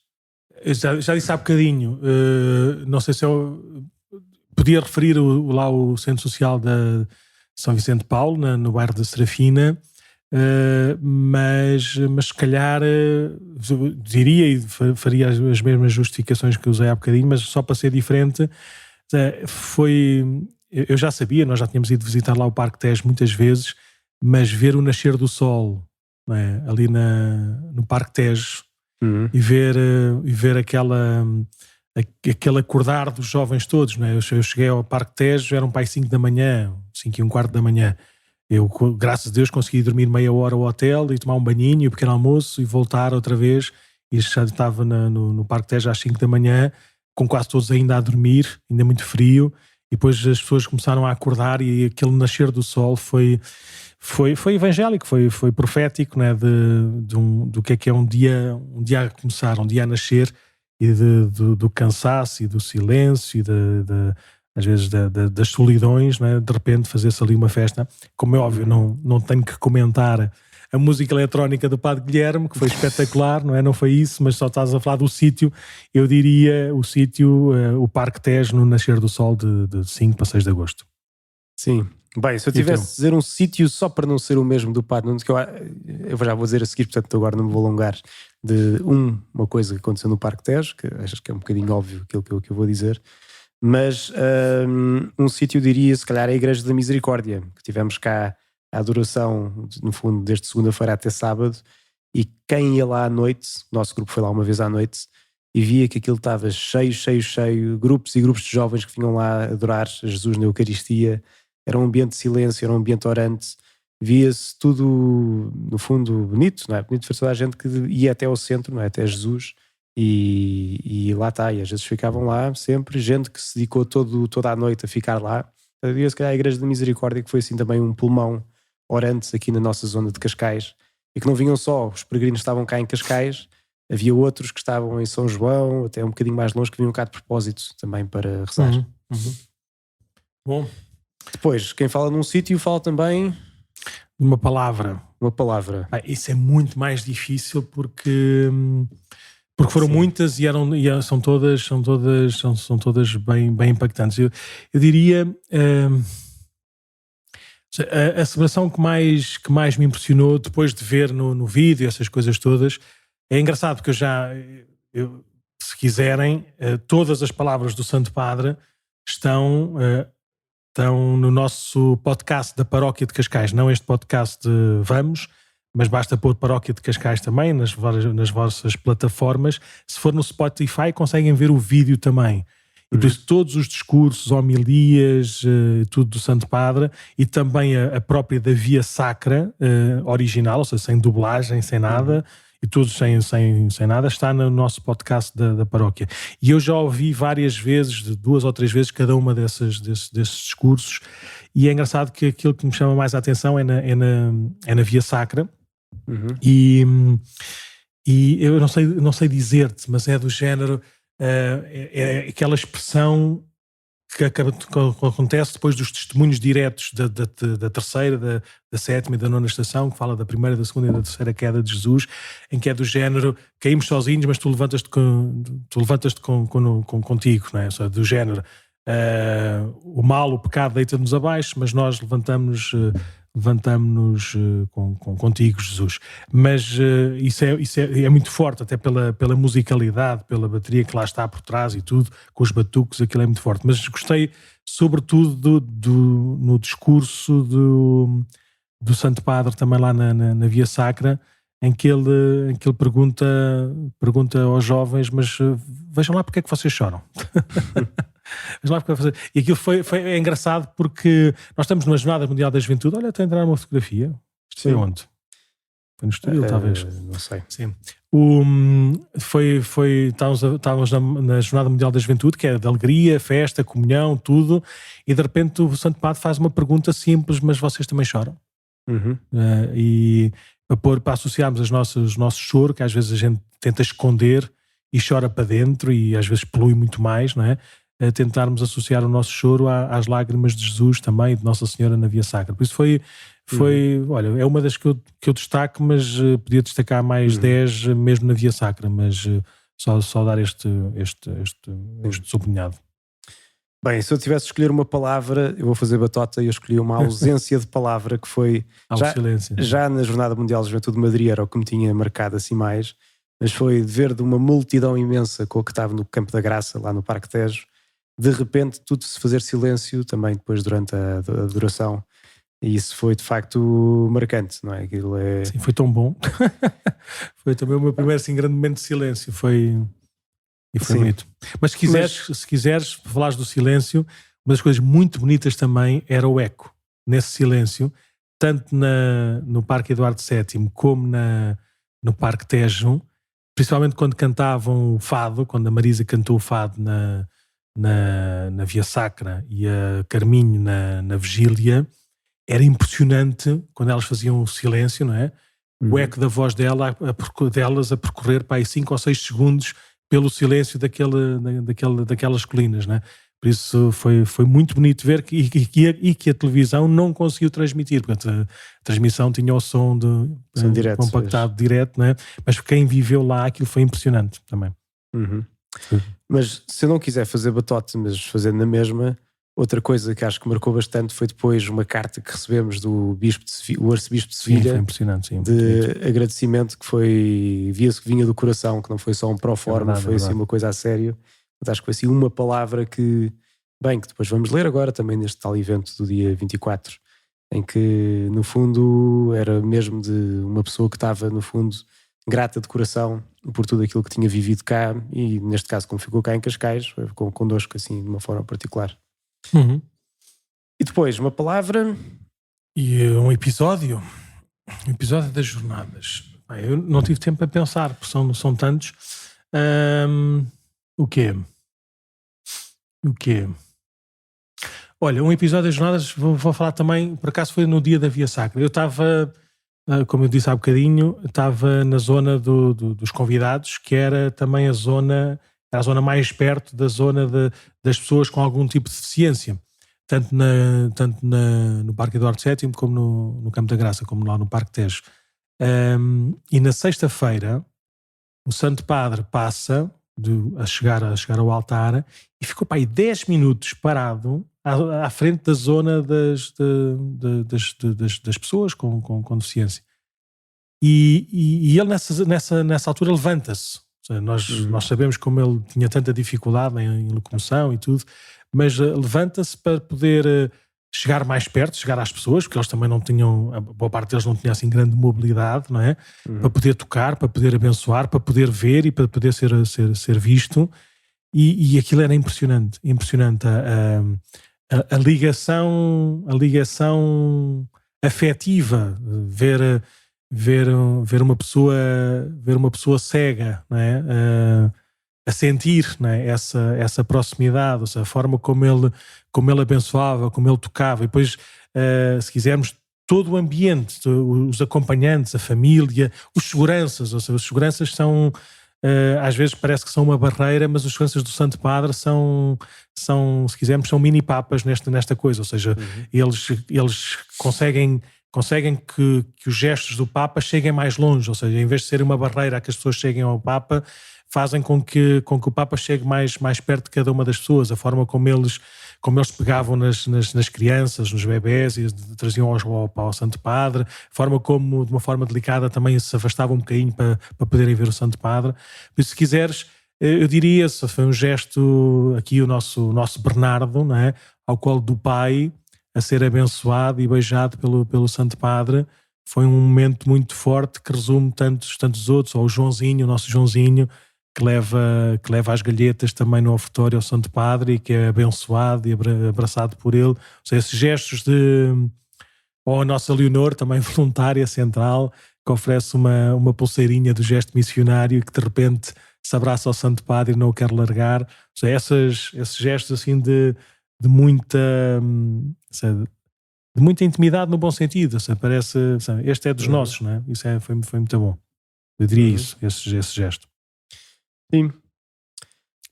Speaker 2: Eu já disse há bocadinho, não sei se eu podia referir lá o Centro Social de São Vicente de Paulo, no bairro da Serafina, mas se calhar diria e faria as mesmas justificações que usei há bocadinho, mas só para ser diferente, eu já sabia, nós já tínhamos ido visitar lá o Parque Tejo muitas vezes, mas ver o nascer do sol, não é? Ali no Parque Tejo, e ver aquele acordar dos jovens todos, não é? Eu cheguei ao Parque Tejo, eram para as 5 da manhã, 5:15 da manhã. Eu, graças a Deus, consegui dormir meia hora ao hotel e tomar um banhinho, um pequeno almoço e voltar outra vez. E já estava no Parque Tejo às 5 da manhã, com quase todos ainda a dormir, ainda muito frio. E depois as pessoas começaram a acordar e aquele nascer do sol foi evangélico, foi profético, né? Do que é um dia a começar, um dia a nascer, e do cansaço e do silêncio e às vezes das solidões, né? De repente fazer-se ali uma festa. Como é óbvio, não tenho que comentar a música eletrónica do Padre Guilherme, que foi espetacular, não é? Não foi isso, mas só estás a falar do sítio. Eu diria o sítio, o Parque Tejo, no nascer do sol de 5 para 6 de agosto.
Speaker 3: Sim. Bem, se eu tivesse de dizer um sítio só para não ser o mesmo do Padre Nuno, que eu já vou dizer a seguir, portanto agora não me vou alongar, de uma coisa que aconteceu no Parque Tejo, que acho que é um bocadinho óbvio aquilo que eu vou dizer, mas um sítio, eu diria, se calhar a Igreja da Misericórdia, que tivemos cá a adoração, no fundo, desde segunda-feira até sábado, e quem ia lá à noite, nosso grupo foi lá uma vez à noite, e via que aquilo estava cheio, grupos e grupos de jovens que vinham lá adorar Jesus na Eucaristia. Era um ambiente de silêncio, era um ambiente orante, via-se tudo, no fundo, bonito, não é? Bonito para toda a gente que ia até ao centro, não é? Até Jesus, e lá está, e às vezes ficavam lá sempre, gente que se dedicou toda a noite a ficar lá. Eu diria, se calhar, a Igreja da Misericórdia, que foi assim também um pulmão orante aqui na nossa zona de Cascais, e que não vinham só, os peregrinos estavam cá em Cascais, havia outros que estavam em São João, até um bocadinho mais longe, que vinham cá de propósito também para rezar.
Speaker 2: Bom.
Speaker 3: Depois, quem fala num sítio fala também...
Speaker 2: Uma palavra.
Speaker 3: Isso
Speaker 2: é muito mais difícil porque foram Sim. muitas e são todas bem impactantes. Eu diria a celebração que mais me impressionou depois de ver no vídeo essas coisas todas. É engraçado porque se quiserem, todas as palavras do Santo Padre estão no nosso podcast da Paróquia de Cascais, não este podcast de Vamos, mas basta pôr Paróquia de Cascais também nas vossas plataformas. Se for no Spotify conseguem ver o vídeo também. E por isso todos os discursos, homilias, tudo do Santo Padre, e também a própria da Via Sacra original, ou seja, sem dublagem, sem nada, e tudo sem nada, está no nosso podcast da Paróquia. E eu já ouvi várias vezes, 2 ou 3 vezes, cada uma desses discursos, e é engraçado que aquilo que me chama mais a atenção é na Via Sacra, e eu não sei dizer-te, mas é do género, é aquela expressão que acontece depois dos testemunhos diretos da terceira, da sétima e da nona estação, que fala da primeira, da segunda e da terceira queda de Jesus, em que é do género, caímos sozinhos, mas tu levantas-te contigo, não é? Ou seja, do género, o mal, o pecado deita-nos abaixo, mas nós levantamos-nos contigo, Jesus. Mas isso é muito forte, até pela musicalidade, pela bateria que lá está por trás e tudo, com os batucos, aquilo é muito forte. Mas gostei sobretudo no discurso do Santo Padre também lá na Via Sacra, em que ele pergunta aos jovens, mas vejam lá porque é que vocês choram. E aquilo é engraçado porque nós estamos numa Jornada Mundial da Juventude. Olha, até entrar uma fotografia. Isto foi onde? Foi no Estoril, talvez.
Speaker 3: Não sei.
Speaker 2: Sim. Estávamos na Jornada Mundial da Juventude, que é de alegria, festa, comunhão, tudo, e de repente o Santo Padre faz uma pergunta simples, mas vocês também choram? E para associarmos o nosso choro, que às vezes a gente tenta esconder e chora para dentro e às vezes polui muito mais, não é? tentarmos associar o nosso choro às lágrimas de Jesus também, de Nossa Senhora na Via Sacra. Por isso olha, é uma das que eu destaco, mas podia destacar mais 10 mesmo na Via Sacra, mas só dar este sublinhado.
Speaker 3: Bem, se eu tivesse de escolher uma palavra, eu vou fazer batota e eu escolhi uma ausência de palavra que foi
Speaker 2: silêncio.
Speaker 3: Já na Jornada Mundial de Juventude de Madrid era o que me tinha marcado assim mais, mas foi de ver de uma multidão imensa com o que estava no Campo da Graça, lá no Parque Tejo, de repente tudo se fazer silêncio também depois durante a adoração. E isso foi de facto marcante, não é? Aquilo é...
Speaker 2: Sim, foi tão bom. Foi também o meu primeiro assim, grande momento de silêncio. Foi bonito. Mas se quiseres falares do silêncio, uma das coisas muito bonitas também era o eco nesse silêncio, tanto no Parque Eduardo VII como no Parque Tejo, principalmente quando cantavam o fado, quando a Marisa cantou o fado na Via Sacra e a Carminho na Vigília. Era impressionante quando elas faziam o silêncio, não é? O eco da voz delas a percorrer para aí 5 ou 6 segundos pelo silêncio daquelas colinas, não é? Por isso foi muito bonito ver que a televisão não conseguiu transmitir, porque a transmissão tinha o som compactado direto, não é? Mas quem viveu lá, aquilo foi impressionante também.
Speaker 3: Mas se eu não quiser fazer batota, mas fazer na mesma... Outra coisa que acho que marcou bastante foi depois uma carta que recebemos do o arcebispo de Sevilha.
Speaker 2: Sim, foi impressionante, sim.
Speaker 3: De agradecimento que via-se que vinha do coração, que não foi só um pró-forma, foi assim uma coisa a sério. Mas acho que foi assim uma palavra que depois vamos ler agora também neste tal evento do dia 24, em que no fundo era mesmo de uma pessoa que estava no fundo grata de coração por tudo aquilo que tinha vivido cá e neste caso como ficou cá em Cascais, connosco assim de uma forma particular. E depois uma palavra
Speaker 2: e um episódio das jornadas. Eu não tive tempo para pensar, porque são tantos. O quê? Olha, um episódio das jornadas, vou falar também, por acaso foi no dia da Via Sacra. Eu estava, como eu disse há bocadinho, estava na zona dos convidados, que era também a zona mais perto da zona das pessoas com algum tipo de deficiência. Tanto no Parque Eduardo VII como no Campo da Graça, como lá no Parque Tejo. E na sexta-feira o Santo Padre passa a chegar ao altar e ficou para aí 10 minutos parado à frente da zona das pessoas com deficiência. E ele nessa altura levanta-se. Nós sabemos como ele tinha tanta dificuldade em locomoção e tudo, mas levanta-se para poder chegar mais perto, chegar às pessoas, porque eles também não tinham, a boa parte deles não tinha assim grande mobilidade, não é? Para poder tocar, para poder abençoar, para poder ver e para poder ser visto, e aquilo era impressionante a ligação afetiva, ver uma pessoa cega, não é? A sentir, não é? essa proximidade, ou seja, a forma como ele abençoava, como ele tocava, e depois, se quisermos, todo o ambiente, os acompanhantes, a família, os seguranças, ou seja, os seguranças são, às vezes parece que são uma barreira, mas os seguranças do Santo Padre são se quisermos, são mini-papas nesta coisa, ou seja, eles conseguem que os gestos do Papa cheguem mais longe, ou seja, em vez de ser uma barreira a que as pessoas cheguem ao Papa, fazem com que o Papa chegue mais perto de cada uma das pessoas, a forma como eles pegavam nas crianças, nos bebés e traziam ao Santo Padre, a forma como, de uma forma delicada, também se afastavam um bocadinho para poderem ver o Santo Padre. Por isso, se quiseres, eu diria, se foi um gesto, aqui o nosso Bernardo, não é? Ao colo do pai, a ser abençoado e beijado pelo Santo Padre, foi um momento muito forte que resume tantos outros, ou o nosso Joãozinho, que leva as galhetas também no ofertório ao Santo Padre e que é abençoado e abraçado por ele. Ou seja, esses gestos ou a nossa Leonor, também voluntária central, que oferece uma pulseirinha do gesto missionário e que de repente se abraça ao Santo Padre e não o quer largar. Ou seja, esses gestos assim de muita intimidade no bom sentido. Ou seja, parece, este é dos nossos, não é? Isso foi muito bom. Eu diria isso, esse gesto.
Speaker 3: Sim.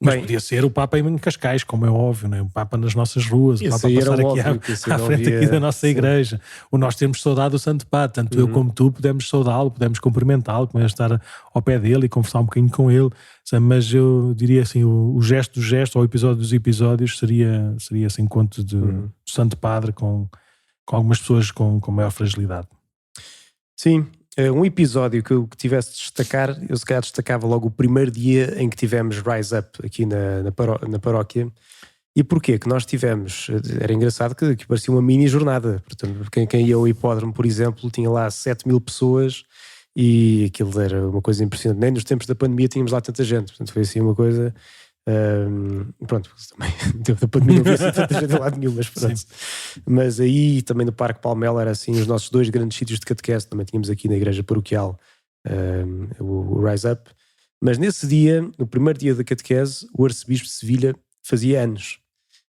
Speaker 2: Mas
Speaker 3: Bem,
Speaker 2: podia ser o Papa em Cascais, como é óbvio, né? O Papa nas nossas ruas, o
Speaker 3: esse
Speaker 2: Papa a
Speaker 3: aí era
Speaker 2: passar aqui
Speaker 3: óbvio que esse
Speaker 2: à
Speaker 3: não
Speaker 2: frente
Speaker 3: havia-
Speaker 2: aqui da nossa
Speaker 3: sim.
Speaker 2: igreja. O nós temos saudade do Santo Padre, tanto eu como tu podemos saudá-lo, podemos cumprimentá-lo, podemos estar ao pé dele e conversar um bocadinho com ele. Mas eu diria assim, o gesto do gesto, ou o episódio dos episódios, seria esse encontro do Santo Padre com algumas pessoas com maior fragilidade.
Speaker 3: Sim, um episódio que eu tivesse de destacar, eu se calhar destacava logo o primeiro dia em que tivemos Rise Up aqui na paróquia. E porquê? Que nós tivemos, era engraçado que parecia uma mini jornada. Portanto, quem ia ao hipódromo, por exemplo, tinha lá 7.000 pessoas e aquilo era uma coisa impressionante. Nem nos tempos da pandemia tínhamos lá tanta gente. Portanto, foi assim uma coisa... pronto, também no tempo da pandemia não havia assim tanta gente lá nenhum, mas pronto. Mas aí também no Parque Palmela era assim os nossos 2 grandes sítios de catequese. Também tínhamos aqui na igreja paroquial o Rise Up. Mas nesse dia, no primeiro dia da catequese, o arcebispo de Sevilha fazia anos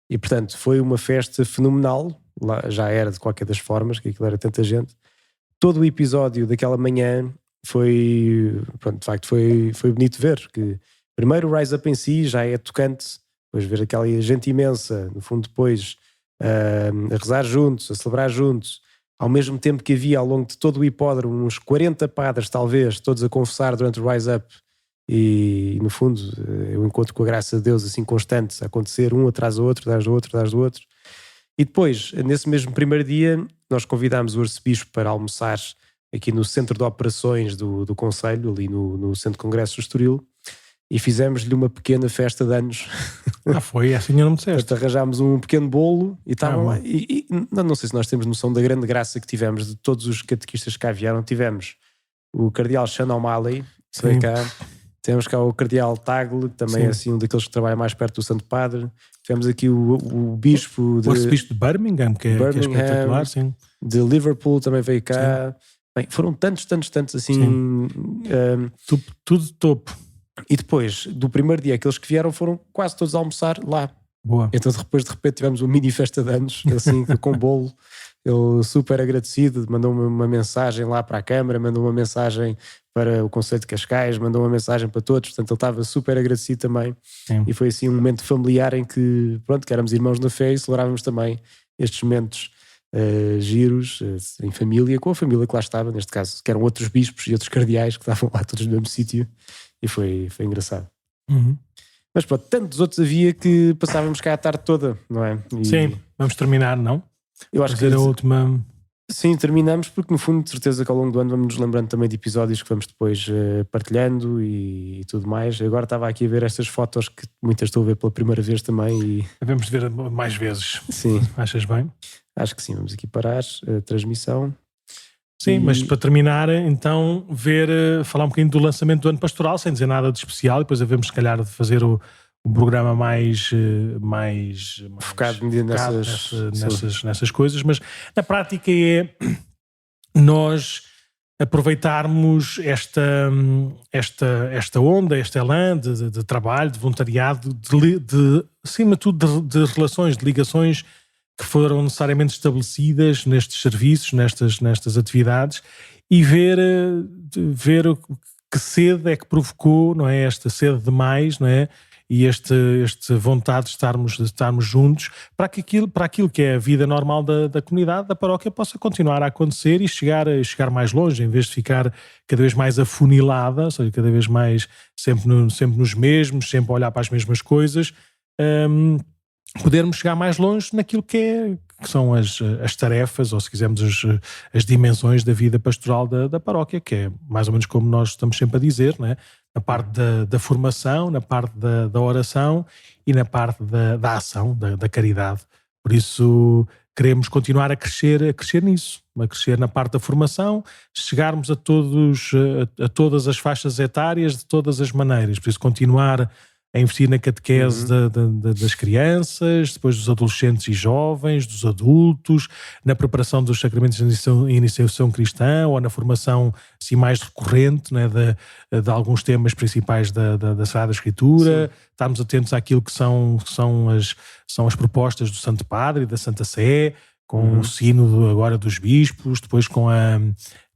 Speaker 3: e portanto foi uma festa fenomenal. Lá já era de qualquer das formas, que aquilo era tanta gente. Todo o episódio daquela manhã foi, pronto, de facto foi bonito ver que primeiro o Rise Up em si já é tocante, depois ver aquela gente imensa, no fundo depois a rezar juntos, a celebrar juntos, ao mesmo tempo que havia ao longo de todo o hipódromo uns 40 padres talvez, todos a confessar durante o Rise Up e no fundo eu encontro com a graça de Deus assim constante a acontecer um atrás do outro, atrás do outro, atrás do outro. E depois, nesse mesmo primeiro dia, nós convidámos o arcebispo para almoçar aqui no centro de operações do Conselho, ali no Centro de Congressos do Estoril. E fizemos-lhe uma pequena festa de anos.
Speaker 2: Foi assim, eu não me disseste.
Speaker 3: Portanto, arranjámos um pequeno bolo e estavam lá.
Speaker 2: bom.
Speaker 3: E não sei se nós temos noção da grande graça que tivemos de todos os catequistas que cá vieram. Tivemos o cardeal Sean O'Malley, que veio cá. Temos cá o cardeal Tagle, que também é assim um daqueles que trabalha mais perto do Santo Padre. Tivemos aqui o bispo
Speaker 2: O arcebispo de Birmingham, que é espetacular, sim.
Speaker 3: de Liverpool, também veio cá. Bem, foram tantos assim...
Speaker 2: Tudo de topo.
Speaker 3: E depois, do primeiro dia, aqueles que vieram foram quase todos a almoçar lá.
Speaker 2: Boa.
Speaker 3: Então depois de repente tivemos uma mini festa de anos, assim, com bolo. Ele super agradecido, mandou-me uma mensagem lá para a Câmara, mandou uma mensagem para o Conselho de Cascais, mandou uma mensagem para todos, portanto ele estava super agradecido também.
Speaker 2: Sim.
Speaker 3: E foi assim um momento familiar em que, pronto, que éramos irmãos na fé e celebrávamos também estes momentos giros em família, com a família que lá estava, neste caso, que eram outros bispos e outros cardeais que estavam lá todos no mesmo sítio. E foi engraçado. Mas pronto, tantos outros havia que passávamos cá a tarde toda, não é?
Speaker 2: Sim, vamos terminar, não?
Speaker 3: Eu acho
Speaker 2: fazer
Speaker 3: que
Speaker 2: a última...
Speaker 3: Sim, terminamos, porque no fundo de certeza que ao longo do ano vamos nos lembrando também de episódios que vamos depois partilhando e tudo mais. Agora estava aqui a ver estas fotos que muitas estou a ver pela primeira vez também e...
Speaker 2: Devemos ver mais vezes.
Speaker 3: Sim.
Speaker 2: Achas bem?
Speaker 3: Acho que sim, vamos aqui parar a transmissão.
Speaker 2: Sim, mas para terminar, então, falar um bocadinho do lançamento do ano pastoral, sem dizer nada de especial, e depois havemos, se calhar, de fazer o programa mais
Speaker 3: focado
Speaker 2: nessas coisas, mas na prática é nós aproveitarmos esta onda, este elan de trabalho, de voluntariado, acima de tudo, de relações, de ligações que foram necessariamente estabelecidas nestes serviços, nestas atividades, e ver que sede é que provocou, não é, esta sede de mais, não é, e esta vontade de estarmos juntos para aquilo que é a vida normal da comunidade, da paróquia, possa continuar a acontecer e chegar mais longe, em vez de ficar cada vez mais afunilada, ou seja, cada vez mais sempre nos mesmos, sempre a olhar para as mesmas coisas, podermos chegar mais longe naquilo que são as tarefas, ou se quisermos as dimensões da vida pastoral da paróquia, que é mais ou menos como nós estamos sempre a dizer, não é? Na parte da formação, na parte da oração e na parte da ação, da caridade. Por isso queremos continuar a crescer nisso, a crescer na parte da formação, chegarmos a todas as faixas etárias de todas as maneiras. Por isso continuar a investir na catequese das crianças, depois dos adolescentes e jovens, dos adultos, na preparação dos sacramentos de iniciação cristã, ou na formação assim, mais recorrente, né, de alguns temas principais da Sagrada Escritura. Sim. Estarmos atentos àquilo que são as propostas do Santo Padre e da Santa Sé, com o sínodo agora dos bispos, depois com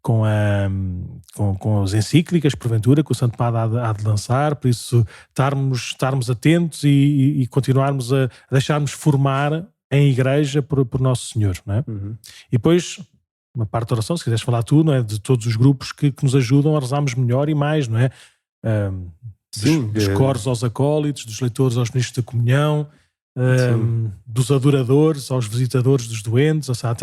Speaker 2: com as encíclicas, porventura, que o Santo Padre há de lançar, por isso estarmos atentos e continuarmos a deixarmos formar em igreja por Nosso Senhor, não é? E depois, uma parte da oração, se quiseres falar tu, não é? De todos os grupos que nos ajudam a rezarmos melhor e mais, não é? Dos coros aos acólitos, dos leitores aos ministros da comunhão, dos adoradores aos visitadores dos doentes. Ou seja,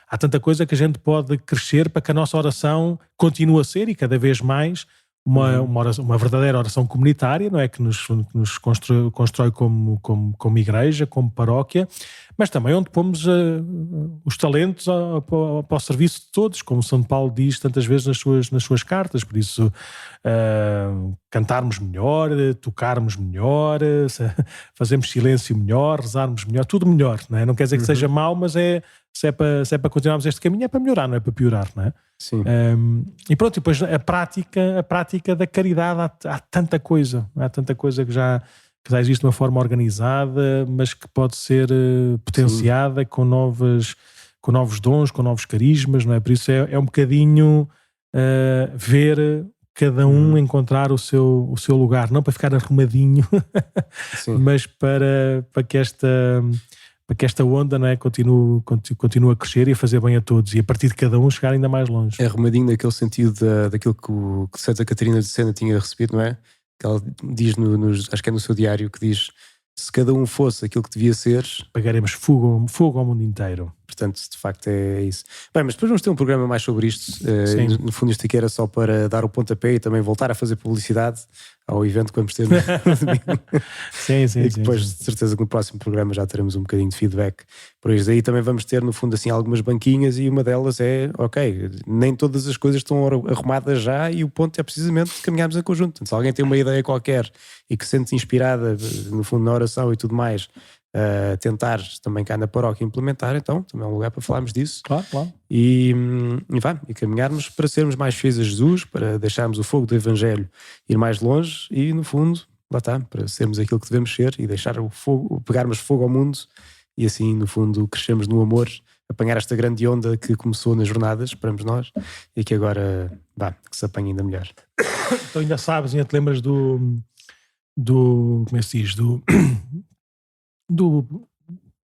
Speaker 2: há tanta coisa que a gente pode crescer para que a nossa oração continue a ser, e cada vez mais, uma verdadeira oração comunitária, não é? Que nos constrói como igreja, como paróquia, mas também onde pomos os talentos para o serviço de todos, como São Paulo diz tantas vezes nas suas cartas. Por isso, cantarmos melhor, tocarmos melhor, fazermos silêncio melhor, rezarmos melhor, tudo melhor, não é? Não quer dizer que seja mau, mas se é para continuarmos este caminho, é para melhorar, não é para piorar, não é?
Speaker 3: Sim.
Speaker 2: E pronto, depois a prática da caridade, há tanta coisa que já existe de uma forma organizada, mas que pode ser potenciada com novos dons, com novos carismas, não é? Por isso é um bocadinho ver cada um encontrar o seu lugar, não para ficar arrumadinho, mas para que esta onda, não é, continue a crescer e a fazer bem a todos, e a partir de cada um chegar ainda mais longe.
Speaker 3: É arrumadinho naquele sentido daquilo que Santa Catarina de Sena tinha recebido, não é? Que ela diz, acho que é no seu diário, que diz: se cada um fosse aquilo que devia ser,
Speaker 2: pagaremos fogo ao mundo inteiro.
Speaker 3: Portanto, de facto é isso. Bem, mas depois vamos ter um programa mais sobre isto. No fundo, isto aqui era só para dar o pontapé e também voltar a fazer publicidade ao evento que vamos ter no domingo.
Speaker 2: Sim.
Speaker 3: E depois, de certeza, que no próximo programa já teremos um bocadinho de feedback. Por isso aí também vamos ter, no fundo, assim, algumas banquinhas, e uma delas é, ok, nem todas as coisas estão arrumadas já, e o ponto é precisamente caminharmos em conjunto. Portanto, se alguém tem uma ideia qualquer e que se sente inspirada, no fundo, na oração e tudo mais, tentar também cá na paróquia implementar, então também é um lugar para falarmos disso.
Speaker 2: Claro.
Speaker 3: E caminharmos para sermos mais fiéis a Jesus, para deixarmos o fogo do Evangelho ir mais longe e, no fundo, lá está, para sermos aquilo que devemos ser e deixar o fogo, pegarmos fogo ao mundo, e assim, no fundo, crescemos no amor, apanhar esta grande onda que começou nas jornadas, esperamos nós, e que agora, que se apanhe ainda melhor.
Speaker 2: Então ainda sabes, ainda te lembras do como é que se diz, do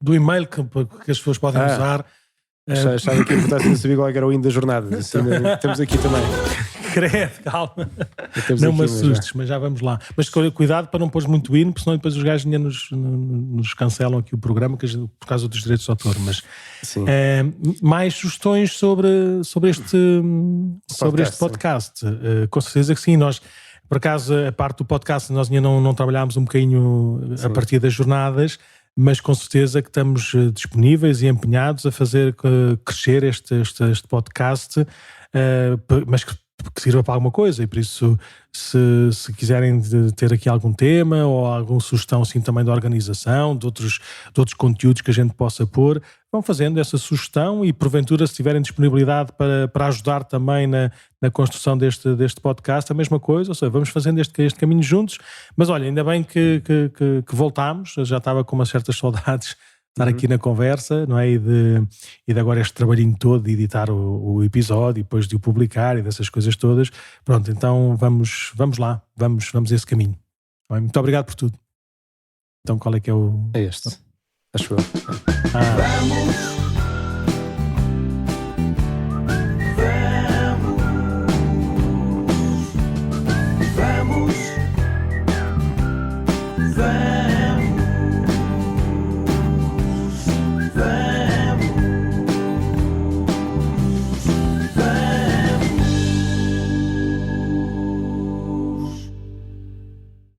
Speaker 2: e-mail que as pessoas podem usar.
Speaker 3: Achava que a importância de saber qual era o hino das jornadas. Assim, temos aqui também.
Speaker 2: Credo, calma. Não me assustes, mas já vamos lá. Mas cuidado para não pôres muito hino, porque senão depois os gajos nos cancelam aqui o programa por causa dos direitos de autor. Mas mais sugestões sobre este podcast. Com certeza que sim. Nós, por acaso, a parte do podcast, nós ainda não trabalhámos um bocadinho a partir das jornadas, mas com certeza que estamos disponíveis e empenhados a fazer crescer este podcast, mas que sirva para alguma coisa. E por isso, se quiserem ter aqui algum tema ou alguma sugestão assim também da organização, de outros conteúdos que a gente possa pôr, vão fazendo essa sugestão, e porventura, se tiverem disponibilidade para ajudar também na construção deste podcast, a mesma coisa. Ou seja, vamos fazendo este caminho juntos. Mas olha, ainda bem que voltámos. Eu já estava com umas certas saudades de estar aqui na conversa, não é? E de agora este trabalhinho todo de editar o episódio e depois de o publicar e dessas coisas todas. Pronto, então vamos lá, vamos esse caminho. Muito obrigado por tudo. Então qual é que é o...
Speaker 3: É este, acho eu.
Speaker 1: Vamos